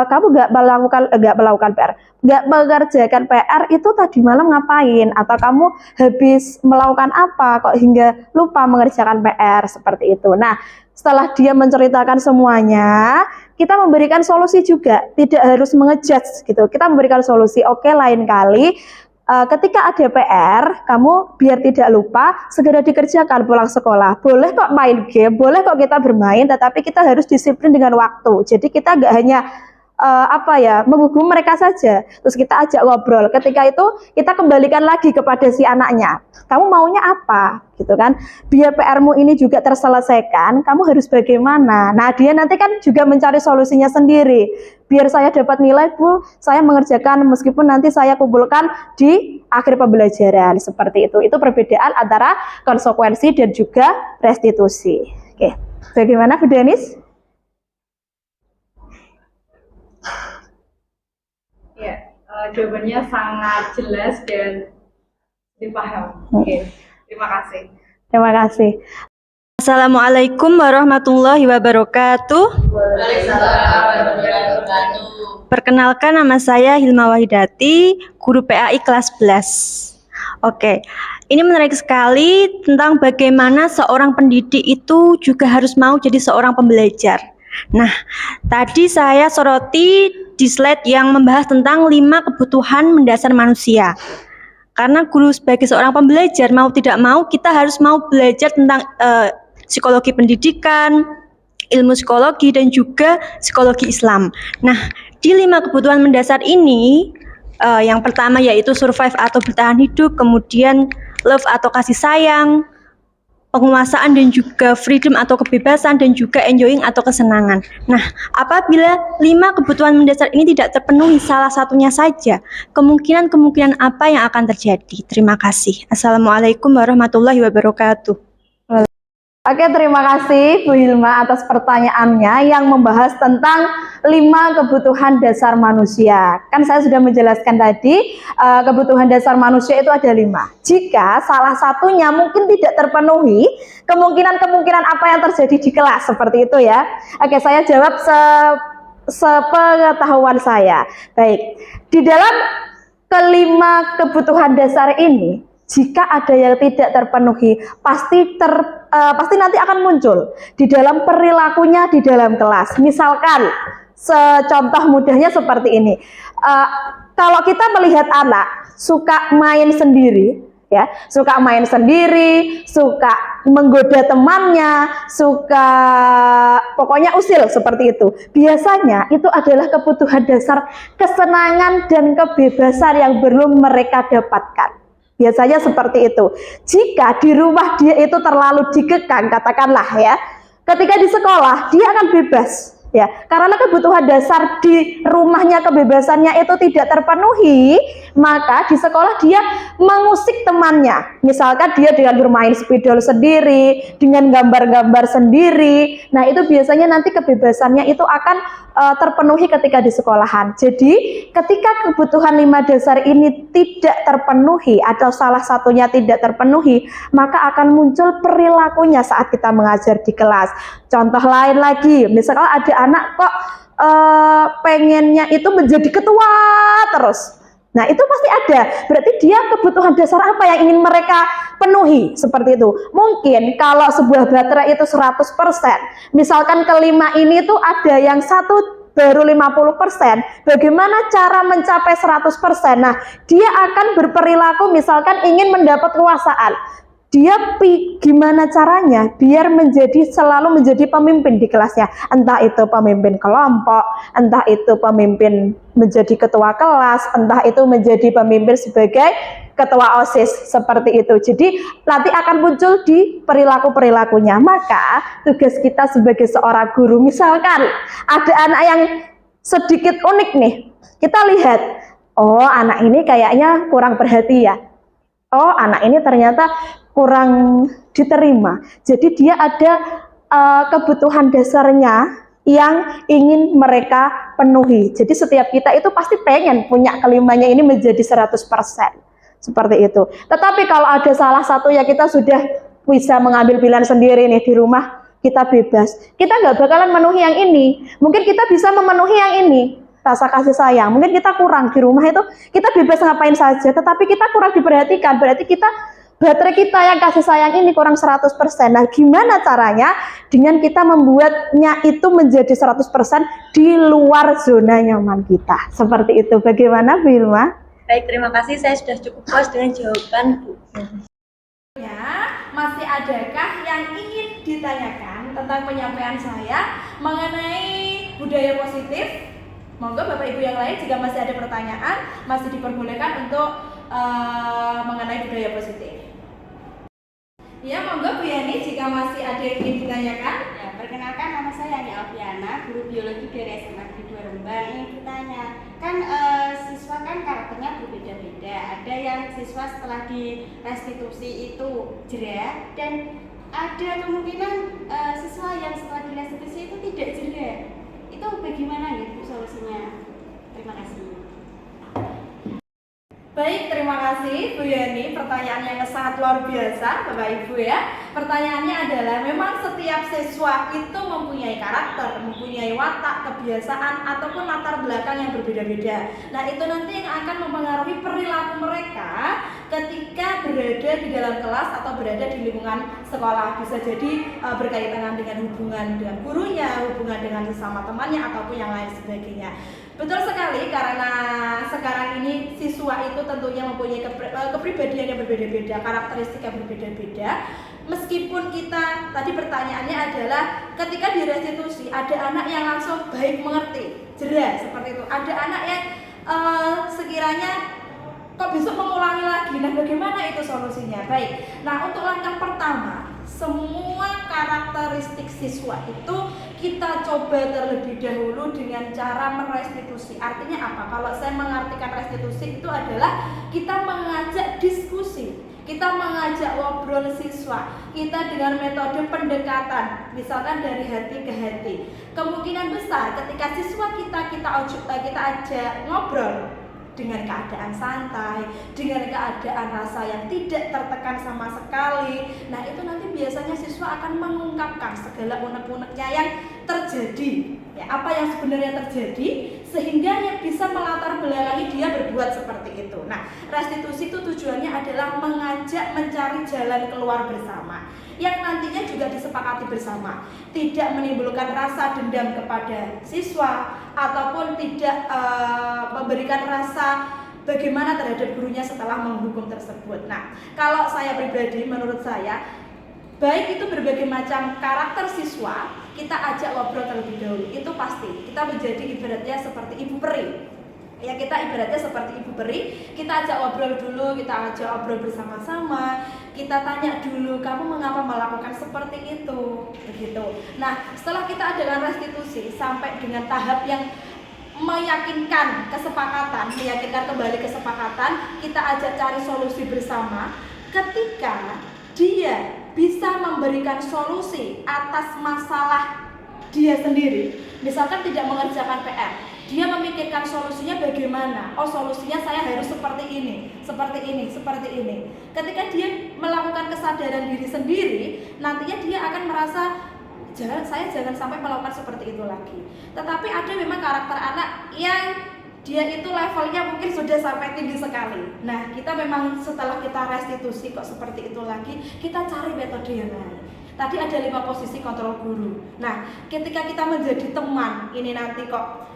kamu nggak melakukan PR, nggak mengerjakan PR itu tadi malam ngapain, atau kamu habis melakukan apa kok hingga lupa mengerjakan PR, seperti itu. Nah, setelah dia menceritakan semuanya, kita memberikan solusi juga, tidak harus mengejudge gitu. Kita memberikan solusi, oke, lain kali ketika ada PR, kamu biar tidak lupa, segera dikerjakan pulang sekolah. Boleh kok main game, boleh kok kita bermain, tetapi kita harus disiplin dengan waktu. Jadi kita nggak hanya menghukum mereka saja, terus kita ajak ngobrol. Ketika itu kita kembalikan lagi kepada si anaknya, kamu maunya apa, gitu kan? Biar PR-mu ini juga terselesaikan, kamu harus bagaimana? Nah, dia nanti kan juga mencari solusinya sendiri. Biar saya dapat nilai, Bu, saya mengerjakan meskipun nanti saya kumpulkan di akhir pembelajaran, seperti itu. Itu perbedaan antara konsekuensi dan juga restitusi. Oke, bagaimana Bu Denis? Ya, jawabannya sangat jelas dan dipaham. Oke, terima kasih. Terima kasih. Assalamualaikum warahmatullahi wabarakatuh. Perkenalkan, nama saya Hilma Wahidati, guru PAI kelas 11. Oke, ini menarik sekali tentang bagaimana seorang pendidik itu juga harus mau jadi seorang pembelajar. Nah, tadi saya soroti di slide yang membahas tentang 5 kebutuhan mendasar manusia. Karena guru sebagai seorang pembelajar, mau tidak mau kita harus mau belajar tentang psikologi pendidikan, ilmu psikologi, dan juga psikologi Islam. Nah, di 5 kebutuhan mendasar ini, yang pertama yaitu survive atau bertahan hidup, kemudian love atau kasih sayang, penguasaan dan juga freedom atau kebebasan, dan juga enjoying atau kesenangan. Nah, apabila 5 kebutuhan mendasar ini tidak terpenuhi salah satunya saja, kemungkinan apa yang akan terjadi? Terima kasih. Assalamualaikum warahmatullahi wabarakatuh. Oke, terima kasih Bu Hilma atas pertanyaannya yang membahas tentang 5 kebutuhan dasar manusia. Kan saya sudah menjelaskan tadi, kebutuhan dasar manusia itu ada 5. Jika salah satunya mungkin tidak terpenuhi, kemungkinan apa yang terjadi di kelas, seperti itu ya. Oke, saya jawab sepengetahuan saya. Baik, di dalam kelima kebutuhan dasar ini, jika ada yang tidak terpenuhi, pasti nanti akan muncul di dalam perilakunya di dalam kelas. Misalkan, contoh mudahnya seperti ini. Kalau kita melihat anak suka main sendiri, ya, suka main sendiri, suka menggoda temannya, suka pokoknya usil seperti itu. Biasanya itu adalah kebutuhan dasar kesenangan dan kebebasan yang belum mereka dapatkan. Biasanya seperti itu. Jika di rumah dia itu terlalu dikekang, katakanlah ya, ketika di sekolah dia akan bebas. Ya, karena kebutuhan dasar di rumahnya, kebebasannya itu tidak terpenuhi, maka di sekolah dia mengusik temannya. Misalkan dia dengan bermain spidol sendiri, dengan gambar-gambar sendiri. Nah, itu biasanya nanti kebebasannya itu akan terpenuhi ketika di sekolahan. Jadi, ketika kebutuhan 5 dasar ini tidak terpenuhi atau salah satunya tidak terpenuhi, maka akan muncul perilakunya saat kita mengajar di kelas. Contoh lain lagi, misalkan ada anak kok pengennya itu menjadi ketua terus. Nah, itu pasti ada. Berarti dia kebutuhan dasar apa yang ingin mereka penuhi, seperti itu. Mungkin kalau sebuah baterai itu 100%, misalkan kelima ini tuh ada yang satu baru 50%, bagaimana cara mencapai 100%? Nah, dia akan berperilaku misalkan ingin mendapat kekuasaan. Dia gimana caranya biar selalu menjadi pemimpin di kelasnya, entah itu pemimpin kelompok, entah itu pemimpin menjadi ketua kelas, entah itu menjadi pemimpin sebagai ketua OSIS seperti itu. Jadi nanti akan muncul di perilaku-perilakunya. Maka tugas kita sebagai seorang guru, misalkan ada anak yang sedikit unik nih, kita lihat, oh anak ini kayaknya kurang perhatian, oh anak ini ternyata kurang diterima. Jadi dia ada kebutuhan dasarnya yang ingin mereka penuhi. Jadi setiap kita itu pasti pengen punya kelimanya ini menjadi 100%. Seperti itu. Tetapi kalau ada salah satu ya kita sudah bisa mengambil pilihan sendiri nih di rumah, kita bebas. Kita nggak bakalan memenuhi yang ini. Mungkin kita bisa memenuhi yang ini. Rasa kasih sayang. Mungkin kita kurang di rumah itu, kita bebas ngapain saja. Tetapi kita kurang diperhatikan. Berarti baterai kita yang kasih sayang ini kurang 100%. Nah, gimana caranya? Dengan kita membuatnya itu menjadi 100% di luar zona nyaman kita. Seperti itu. Bagaimana, Bu Hilma? Baik, terima kasih. Saya sudah cukup puas dengan jawaban, Bu. Masih adakah yang ingin ditanyakan tentang penyampaian saya mengenai budaya positif? Monggo Bapak Ibu yang lain jika masih ada pertanyaan, masih diperbolehkan untuk mengenai budaya positif. Ya, monggo Bu Yani jika masih ada yang ingin ditanyakan. Ya, perkenalkan nama saya Yani Alfiana, guru biologi dari SMA Negeri 2 Rembang. Ingin bertanya, kan siswa kan karakternya berbeda-beda. Ada yang siswa setelah direstitusi itu jera, dan ada kemungkinan siswa yang setelah direstitusi itu tidak jera. Itu bagaimana ya Bu solusinya? Terima kasih. Baik, terima kasih Bu Yani. Pertanyaan yang sangat luar biasa Bapak Ibu ya. Pertanyaannya adalah, memang setiap siswa itu mempunyai karakter, mempunyai watak, kebiasaan, ataupun latar belakang yang berbeda-beda. Nah, itu nanti yang akan mempengaruhi perilaku mereka ketika berada di dalam kelas atau berada di lingkungan sekolah. Bisa jadi berkaitan dengan hubungan dengan gurunya, hubungan dengan sesama temannya, ataupun yang lain sebagainya. Betul sekali, karena sekarang ini siswa itu tentunya mempunyai kepribadian yang berbeda-beda, karakteristik yang berbeda-beda. Meskipun kita, tadi pertanyaannya adalah ketika direstitusi ada anak yang langsung baik mengerti, jera seperti itu. Ada anak yang sekiranya kok besok mengulangi lagi. Nah, bagaimana itu solusinya? Baik, nah untuk langkah pertama, semua karakteristik siswa itu kita coba terlebih dahulu dengan cara merestitusi. Artinya apa? Kalau saya mengartikan restitusi itu adalah kita mengajak diskusi, kita mengajak ngobrol siswa, kita dengan metode pendekatan, misalkan dari hati ke hati. Kemungkinan besar ketika siswa kita ajak ngobrol dengan keadaan santai, dengan keadaan rasa yang tidak tertekan sama sekali. Nah, itu nanti biasanya siswa akan mengungkapkan segala unek-uneknya yang terjadi, ya, apa yang sebenarnya terjadi, sehingga yang bisa melatar belakangi dia berbuat seperti itu. Nah, restitusi itu tujuannya adalah mengajak mencari jalan keluar bersama, yang nantinya juga disepakati bersama, tidak menimbulkan rasa dendam kepada siswa ataupun tidak memberikan rasa bagaimana terhadap gurunya setelah menghukum tersebut. Nah, kalau saya pribadi, menurut saya, baik itu berbagai macam karakter siswa, kita ajak ngobrol terlebih dahulu. Itu pasti, kita menjadi ibaratnya seperti ibu peri. Ya, kita ibaratnya seperti ibu peri, kita ajak ngobrol dulu, kita ajak ngobrol bersama-sama, kita tanya dulu, kamu mengapa melakukan seperti itu, begitu. Nah, setelah kita adakan restitusi sampai dengan tahap yang meyakinkan kesepakatan, meyakinkan kembali kesepakatan, kita ajak cari solusi bersama. Ketika dia bisa memberikan solusi atas masalah dia sendiri, misalkan tidak mengerjakan PR, dia memikirkan solusinya bagaimana. Oh, solusinya saya harus seperti ini, seperti ini, seperti ini. Ketika dia melakukan kesadaran diri sendiri, nantinya dia akan merasa saya jangan sampai melakukan seperti itu lagi. Tetapi ada memang karakter anak yang dia itu levelnya mungkin sudah sampai tinggi sekali. Nah, kita memang setelah kita restitusi kok seperti itu lagi, kita cari metode yang lain. Tadi ada 5 posisi kontrol guru. Nah, ketika kita menjadi teman, ini nanti kok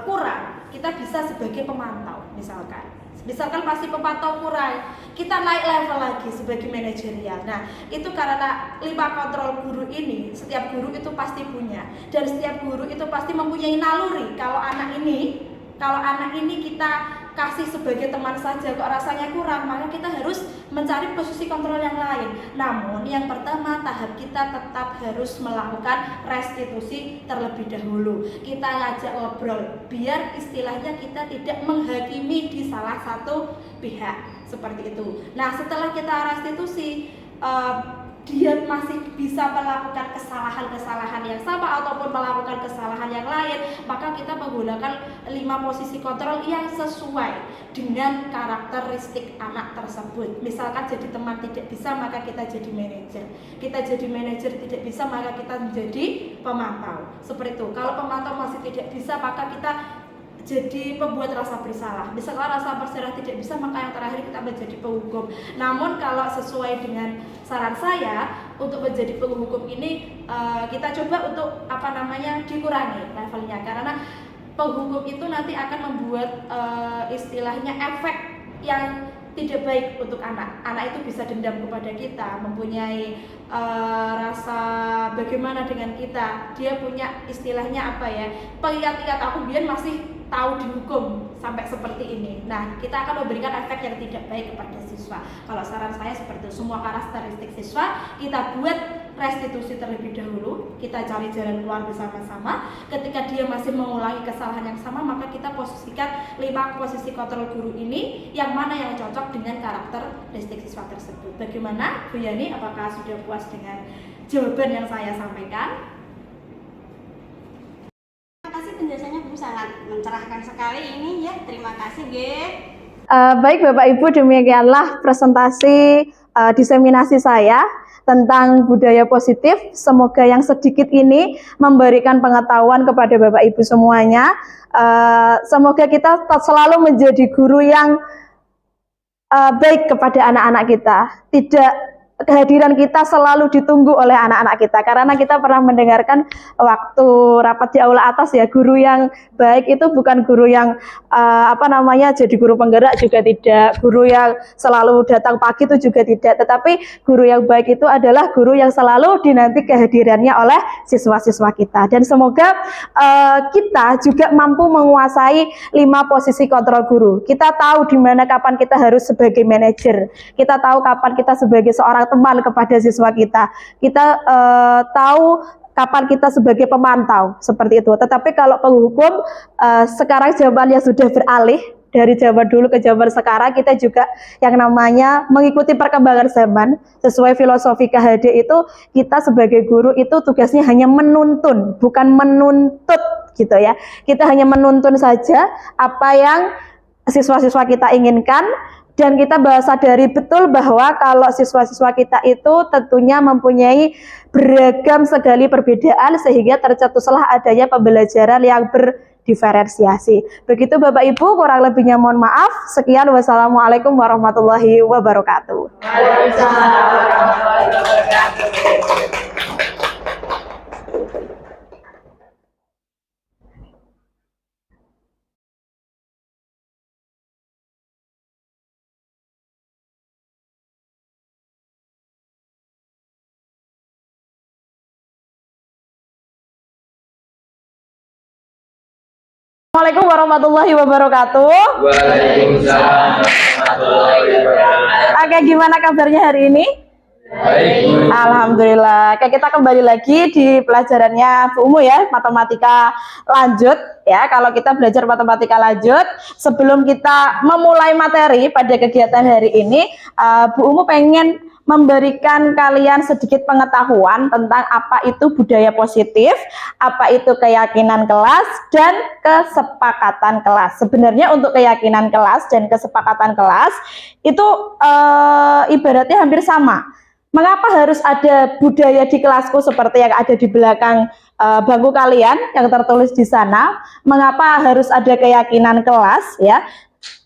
kurang, kita bisa sebagai pemantau misalkan. Misalkan pasti pemantau kurang, kita naik level lagi sebagai manajerial. Nah, itu karena 5 kontrol guru ini, setiap guru itu pasti punya, dan setiap guru itu pasti mempunyai naluri. Kalau anak ini kita kasih sebagai teman saja kok rasanya kurang, maka kita harus mencari posisi kontrol yang lain. Namun yang pertama, tahap kita tetap harus melakukan restitusi terlebih dahulu. Kita ngajak ngobrol biar istilahnya kita tidak menghakimi di salah satu pihak, seperti itu. Nah, setelah kita restitusi, dia masih bisa melakukan kesalahan-kesalahan yang sama ataupun melakukan kesalahan yang lain, maka kita menggunakan 5 posisi kontrol yang sesuai dengan karakteristik anak tersebut. Misalkan jadi teman tidak bisa, maka kita jadi manajer. Kita jadi manajer tidak bisa, maka kita menjadi pemantau. Seperti itu. Kalau pemantau masih tidak bisa, maka kita jadi pembuat rasa bersalah. Misalkan rasa bersalah tidak bisa, maka yang terakhir kita menjadi penghukum. Namun kalau sesuai dengan saran saya, untuk menjadi penghukum ini kita coba untuk dikurangi levelnya, karena penghukum itu nanti akan membuat istilahnya efek yang tidak baik untuk anak. Anak itu bisa dendam kepada kita, mempunyai rasa bagaimana dengan kita. Dia punya istilahnya pengingat-ingat aku biar masih tahu dihukum sampai seperti ini. Nah, kita akan memberikan efek yang tidak baik kepada siswa. Kalau saran saya seperti itu, semua karakteristik siswa kita buat restitusi terlebih dahulu, kita cari jalan keluar bersama-sama. Ketika dia masih mengulangi kesalahan yang sama, maka kita posisikan 5 posisi kontrol guru ini yang mana yang cocok dengan karakteristik siswa tersebut. Bagaimana Bu Yani, apakah sudah puas dengan jawaban yang saya sampaikan? Terima kasih penjelasannya Bu, sangat mencerahkan sekali ini ya. Terima kasih Ge. Baik Bapak Ibu, demikianlah presentasi diseminasi saya tentang budaya positif. Semoga yang sedikit ini memberikan pengetahuan kepada Bapak Ibu semuanya. Semoga kita selalu menjadi guru yang baik kepada anak-anak kita. Kehadiran kita selalu ditunggu oleh anak-anak kita, karena kita pernah mendengarkan waktu rapat di aula atas ya, guru yang baik itu bukan guru yang jadi guru penggerak juga tidak, guru yang selalu datang pagi itu juga tidak, tetapi guru yang baik itu adalah guru yang selalu dinanti kehadirannya oleh siswa-siswa kita. Dan semoga kita juga mampu menguasai 5 posisi kontrol guru. Kita tahu di mana kapan kita harus sebagai manajer, kita tahu kapan kita sebagai seorang teman kepada siswa kita. Kita tahu kapan kita sebagai pemantau, seperti itu. Tetapi kalau penghukum, sekarang zamannya sudah beralih dari zaman dulu ke zaman sekarang. Kita juga yang namanya mengikuti perkembangan zaman. Sesuai filosofi KHD itu, kita sebagai guru itu tugasnya hanya menuntun, bukan menuntut gitu ya. Kita hanya menuntun saja apa yang siswa-siswa kita inginkan. Dan kita sadari betul bahwa kalau siswa-siswa kita itu tentunya mempunyai beragam sekali perbedaan, sehingga tercetuslah adanya pembelajaran yang berdiferensiasi. Begitu Bapak Ibu, kurang lebihnya mohon maaf. Sekian, wassalamualaikum warahmatullahi wabarakatuh. Waalaikumsalam warahmatullahi wabarakatuh. Assalamualaikum warahmatullahi wabarakatuh. Waalaikumsalam warahmatullahi wabarakatuh. Oke, gimana kabarnya hari ini? Baik. Alhamdulillah. Oke, kita kembali lagi di pelajarannya Bu Umu ya, matematika lanjut ya. Kalau kita belajar matematika lanjut, sebelum kita memulai materi pada kegiatan hari ini, Bu Umu pengen memberikan kalian sedikit pengetahuan tentang apa itu budaya positif, apa itu keyakinan kelas, dan kesepakatan kelas. Sebenarnya untuk keyakinan kelas dan kesepakatan kelas itu ibaratnya hampir sama. Mengapa harus ada budaya di kelasku seperti yang ada di belakang bangku kalian yang tertulis di sana? Mengapa harus ada keyakinan kelas ya?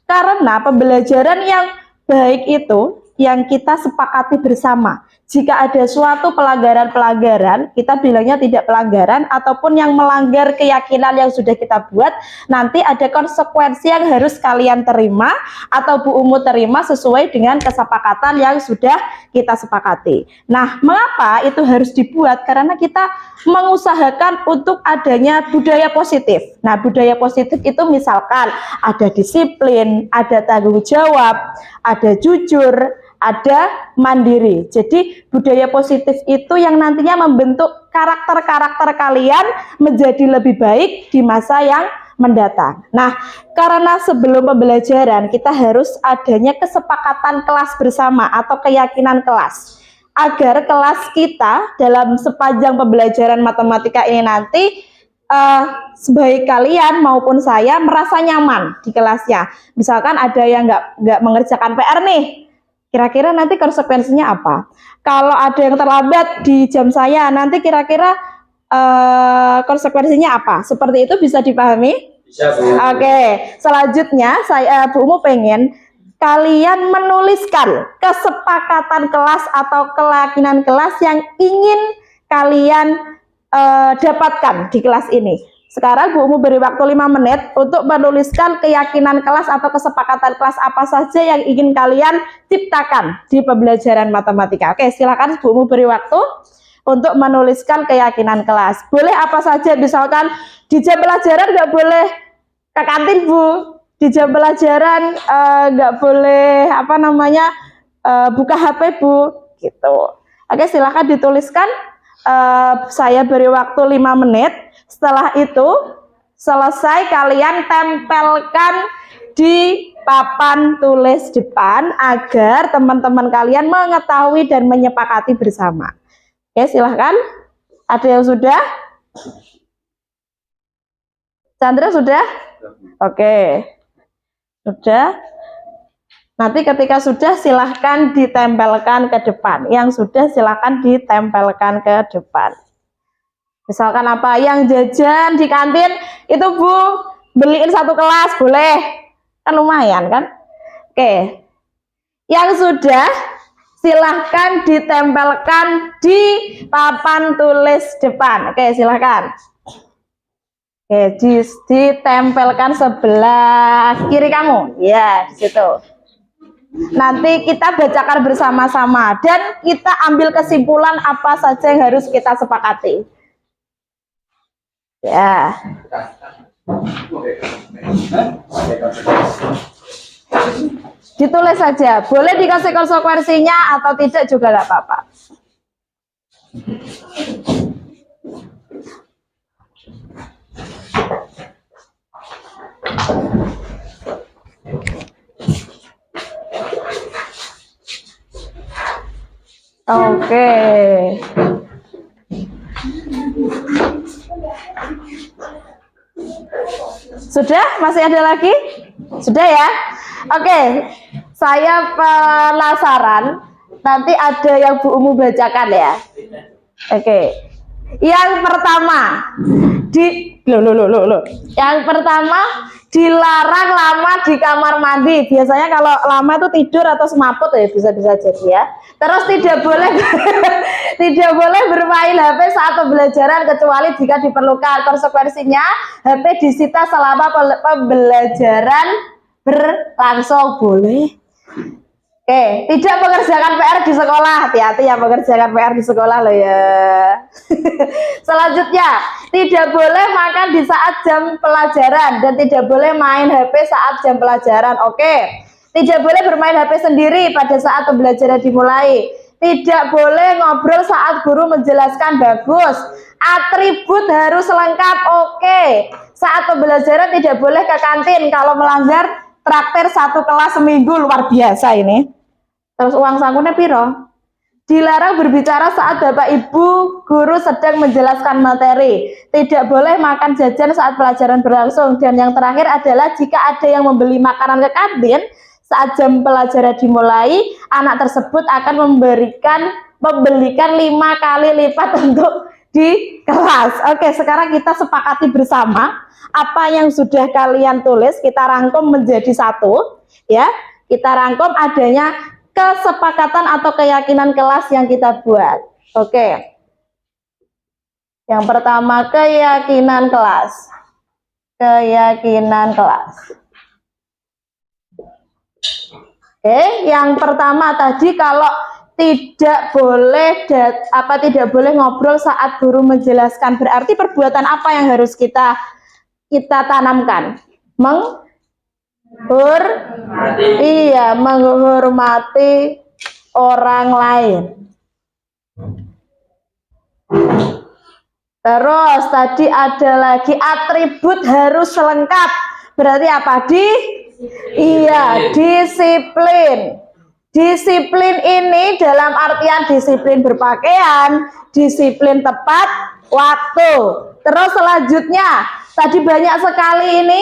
Karena pembelajaran yang baik itu yang kita sepakati bersama. jika ada suatu pelanggaran-pelanggaran, kita bilangnya tidak pelanggaran, ataupun yang melanggar keyakinan yang sudah kita buat, nanti ada konsekuensi yang harus kalian terima atau Bu Umu terima sesuai dengan kesepakatan yang sudah kita sepakati. Nah, mengapa itu harus dibuat? Karena kita mengusahakan untuk adanya budaya positif. Nah, budaya positif itu misalkan ada disiplin, ada tanggung jawab, ada jujur, ada mandiri. Jadi budaya positif itu yang nantinya membentuk karakter-karakter kalian menjadi lebih baik di masa yang mendatang. Nah, karena sebelum pembelajaran kita harus adanya kesepakatan kelas bersama atau keyakinan kelas, agar kelas kita dalam sepanjang pembelajaran matematika ini nanti sebaik kalian maupun saya merasa nyaman di kelasnya. Misalkan ada yang nggak mengerjakan PR nih, kira-kira nanti konsekuensinya apa? Kalau ada yang terlambat di jam saya, nanti kira-kira konsekuensinya apa? Seperti itu bisa dipahami? Bisa, Bu. Oke, selanjutnya Bu Umu pengen kalian menuliskan kesepakatan kelas atau keyakinan kelas yang ingin kalian dapatkan di kelas ini. Sekarang Bu Umu beri waktu 5 menit untuk menuliskan keyakinan kelas atau kesepakatan kelas apa saja yang ingin kalian ciptakan di pembelajaran matematika. Oke, silakan Bu Umu beri waktu untuk menuliskan keyakinan kelas. Boleh apa saja, misalkan di jam pelajaran nggak boleh ke kantin, Bu. Di jam pelajaran nggak boleh buka HP, Bu. Gitu. Oke, silakan dituliskan. Saya beri waktu 5 menit. Setelah itu selesai, kalian tempelkan di papan tulis depan agar teman-teman kalian mengetahui dan menyepakati bersama. Oke, silahkan. Ada yang sudah? Chandra sudah? Oke, sudah. Nanti ketika sudah silahkan ditempelkan ke depan. Yang sudah silahkan ditempelkan ke depan. Misalkan apa yang jajan di kantin itu, Bu, beliin 1 kelas, boleh? Kan lumayan kan? Oke. Yang sudah silahkan ditempelkan di papan tulis depan. Oke, silahkan. Oke, ditempelkan sebelah kiri kamu. Ya, di situ. Nanti kita bacakan bersama-sama dan kita ambil kesimpulan apa saja yang harus kita sepakati. Ya. Ditulis saja. Boleh dikasih konsekuensinya atau tidak juga nggak apa-apa. Oke. Sudah? Masih ada lagi? Sudah ya? Oke. Saya penasaran. Nanti ada yang Bu Umu bacakan ya. Oke. Yang pertama, Yang pertama, dilarang lama di kamar mandi. Biasanya kalau lama tuh tidur atau semaput ya, bisa-bisa jadi ya. Terus tidak boleh bermain HP saat pembelajaran kecuali jika diperlukan. Konsekuensinya HP disita selama pembelajaran berlangsung. Boleh. Oke, tidak mengerjakan PR di sekolah. Hati-hati ya mengerjakan PR di sekolah loh ya. Selanjutnya, tidak boleh makan di saat jam pelajaran dan tidak boleh main HP saat jam pelajaran. Oke. Tidak boleh bermain HP sendiri pada saat pembelajaran dimulai. Tidak boleh ngobrol saat guru menjelaskan. Bagus. Atribut harus lengkap. Oke. Saat pembelajaran tidak boleh ke kantin. Kalau melanggar traktir 1 kelas seminggu, luar biasa ini. Terus uang sanggunya piro? Dilarang berbicara saat Bapak Ibu guru sedang menjelaskan materi. Tidak boleh makan jajan saat pelajaran berlangsung. Dan yang terakhir adalah jika ada yang membeli makanan ke kantin saat jam pelajaran dimulai, anak tersebut akan membelikan 5 kali lipat untuk di kelas. Oke, sekarang kita sepakati bersama apa yang sudah kalian tulis, kita rangkum menjadi satu ya. Kita rangkum adanya kesepakatan atau keyakinan kelas yang kita buat. Oke. Yang pertama, keyakinan kelas. Keyakinan kelas. Oke, yang pertama tadi kalau tidak boleh ngobrol saat guru menjelaskan, berarti perbuatan apa yang harus kita tanamkan? Menghormati orang lain. Terus tadi ada lagi atribut harus lengkap. Berarti apa? Disiplin. Disiplin ini dalam artian disiplin berpakaian, disiplin tepat waktu. Terus selanjutnya, tadi banyak sekali ini,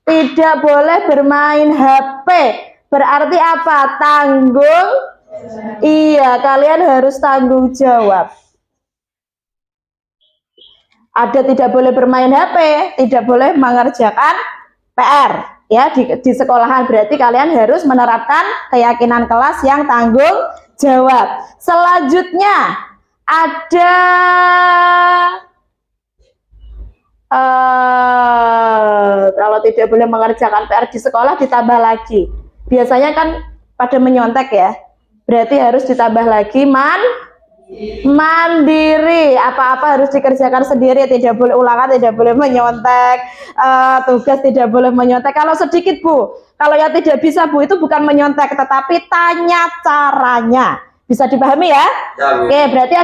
tidak boleh bermain HP. Berarti apa? Kalian harus tanggung jawab. Ada tidak boleh bermain HP, tidak boleh mengerjakan PR. Ya, di sekolahan berarti kalian harus menerapkan keyakinan kelas yang tanggung jawab. Selanjutnya ada kalau tidak boleh mengerjakan PR di sekolah ditambah lagi. Biasanya kan pada menyontek ya. Berarti harus ditambah lagi mandiri, apa-apa harus dikerjakan sendiri, tidak boleh ulangan, tidak boleh menyontek, tugas tidak boleh menyontek. Kalau sedikit Bu, kalau yang tidak bisa Bu itu bukan menyontek, tetapi tanya caranya. Bisa dipahami ya? Oke, berarti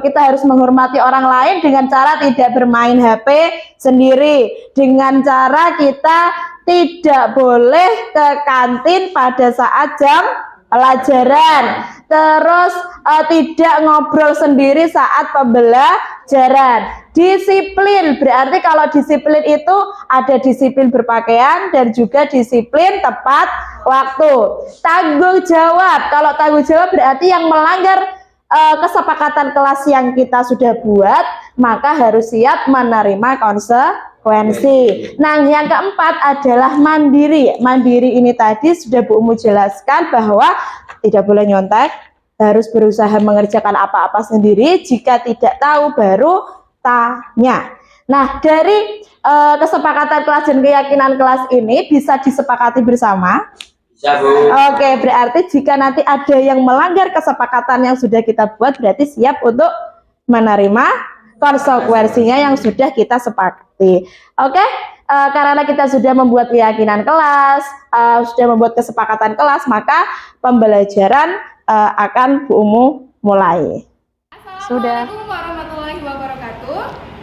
kita harus menghormati orang lain dengan cara tidak bermain HP sendiri, dengan cara kita tidak boleh ke kantin pada saat jam pelajaran, terus tidak ngobrol sendiri saat pembelajaran. Disiplin, berarti kalau disiplin itu ada disiplin berpakaian dan juga disiplin tepat waktu. Tanggung jawab, kalau tanggung jawab berarti yang melanggar kesepakatan kelas yang kita sudah buat, maka harus siap menerima konsekuensi. Nah, yang keempat adalah mandiri. Mandiri ini tadi sudah Bu Umu jelaskan bahwa tidak boleh nyontek, harus berusaha mengerjakan apa-apa sendiri. Jika tidak tahu baru tanya. Nah, dari kesepakatan kelas dan keyakinan kelas ini bisa disepakati bersama. Bisa, Bu. Oke, berarti jika nanti ada yang melanggar kesepakatan yang sudah kita buat, berarti siap untuk menerima konsekuensinya yang sudah kita sepakati. Oke, karena kita sudah membuat keyakinan kelas, sudah membuat kesepakatan kelas, maka pembelajaran akan Bu Umu mulai. Sudah. Assalamualaikum warahmatullahi wabarakatuh.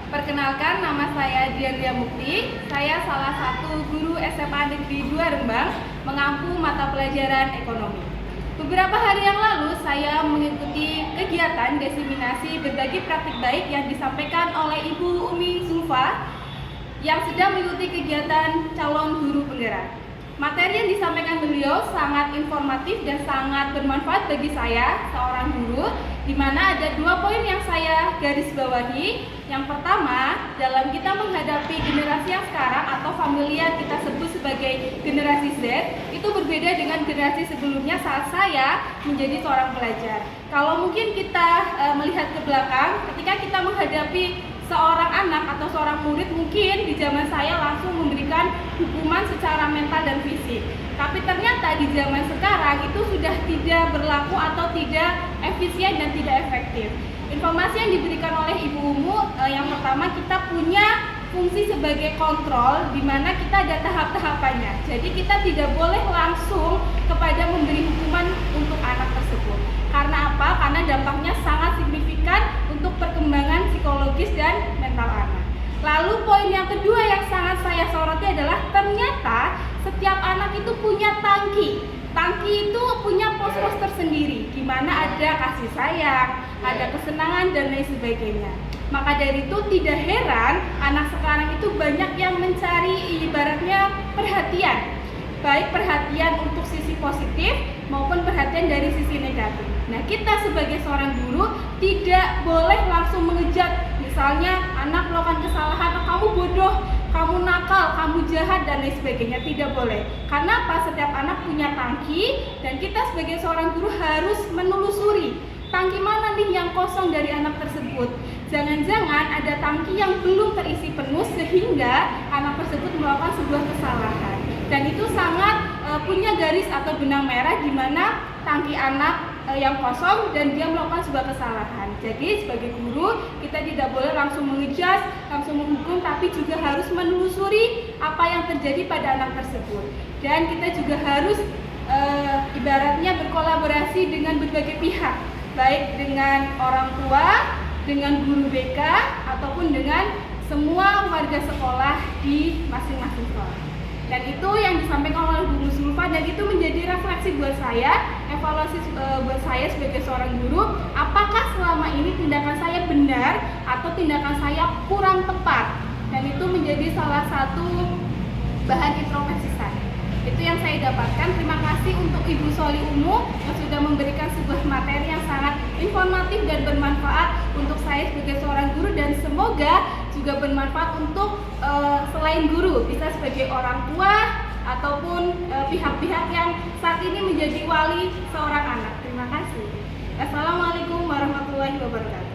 Perkenalkan, nama saya Diandria Mukti. Saya salah satu guru SMA Negeri 2 Rembang, mengampu mata pelajaran ekonomi. Beberapa hari yang lalu saya mengikuti kegiatan diseminasi berbagi praktik baik yang disampaikan oleh Ibu Umi Zulfa yang sedang mengikuti kegiatan calon guru penggerak. Materi yang disampaikan beliau sangat informatif dan sangat bermanfaat bagi saya, seorang guru, di mana ada 2 poin yang saya garis bawahi. Yang pertama, dalam kita menghadapi generasi yang sekarang atau familiar kita sebut sebagai generasi Z, itu berbeda dengan generasi sebelumnya saat saya menjadi seorang pelajar. Kalau mungkin kita melihat ke belakang, ketika kita menghadapi seorang anak atau seorang murid, mungkin di zaman saya langsung memberikan hukuman secara mental dan fisik. Tapi ternyata di zaman sekarang itu sudah tidak berlaku atau tidak efisien dan tidak efektif. Informasi yang diberikan oleh Ibu Umu, yang pertama kita punya fungsi sebagai kontrol, di mana kita ada tahap-tahapannya. Jadi kita tidak boleh langsung kepada memberi hukuman untuk anak tersebut. Karena apa? Karena dampaknya sangat signifikan untuk perkembangan psikologis dan mental anak. Lalu poin yang kedua yang sangat saya soroti adalah ternyata setiap anak itu punya tangki. Tangki itu punya pos-pos tersendiri, di mana ada kasih sayang, ada kesenangan dan lain sebagainya. Maka dari itu tidak heran anak sekarang itu banyak yang mencari ibaratnya perhatian, baik perhatian untuk sisi positif maupun perhatian dari sisi negatif. Nah, kita sebagai seorang guru tidak boleh langsung mengejat. Misalnya anak melakukan kesalahan, kamu bodoh, kamu nakal, nakal, kamu jahat, dan lain sebagainya. Tidak boleh. Karena apa? Setiap anak punya tangki, dan kita sebagai seorang guru harus menelusuri tangki mana nih yang kosong dari anak tersebut. Jangan-jangan ada tangki yang belum terisi penuh sehingga anak tersebut melakukan sebuah kesalahan. Dan itu sangat punya garis atau benang merah di mana tangki anak yang kosong dan dia melakukan sebuah kesalahan. Jadi sebagai guru kita tidak boleh langsung mengejudge, langsung menghukum, tapi juga harus menelusuri apa yang terjadi pada anak tersebut. Dan kita juga harus ibaratnya berkolaborasi dengan berbagai pihak, baik dengan orang tua, dengan guru BK, ataupun dengan semua warga sekolah di masing-masing sekolah. Dan itu yang disampaikan oleh Bu Zulfa, dan itu menjadi refleksi buat saya, evaluasi buat saya sebagai seorang guru, apakah selama ini tindakan saya benar atau tindakan saya kurang tepat. Dan itu menjadi salah satu bahan introspeksi saya. Itu yang saya dapatkan. Terima kasih untuk Ibu Soli Umu yang sudah memberikan sebuah materi yang sangat informatif dan bermanfaat untuk saya sebagai seorang guru, dan semoga juga bermanfaat untuk selain guru, bisa sebagai orang tua ataupun pihak-pihak yang saat ini menjadi wali seorang anak. Terima kasih. Assalamualaikum warahmatullahi wabarakatuh.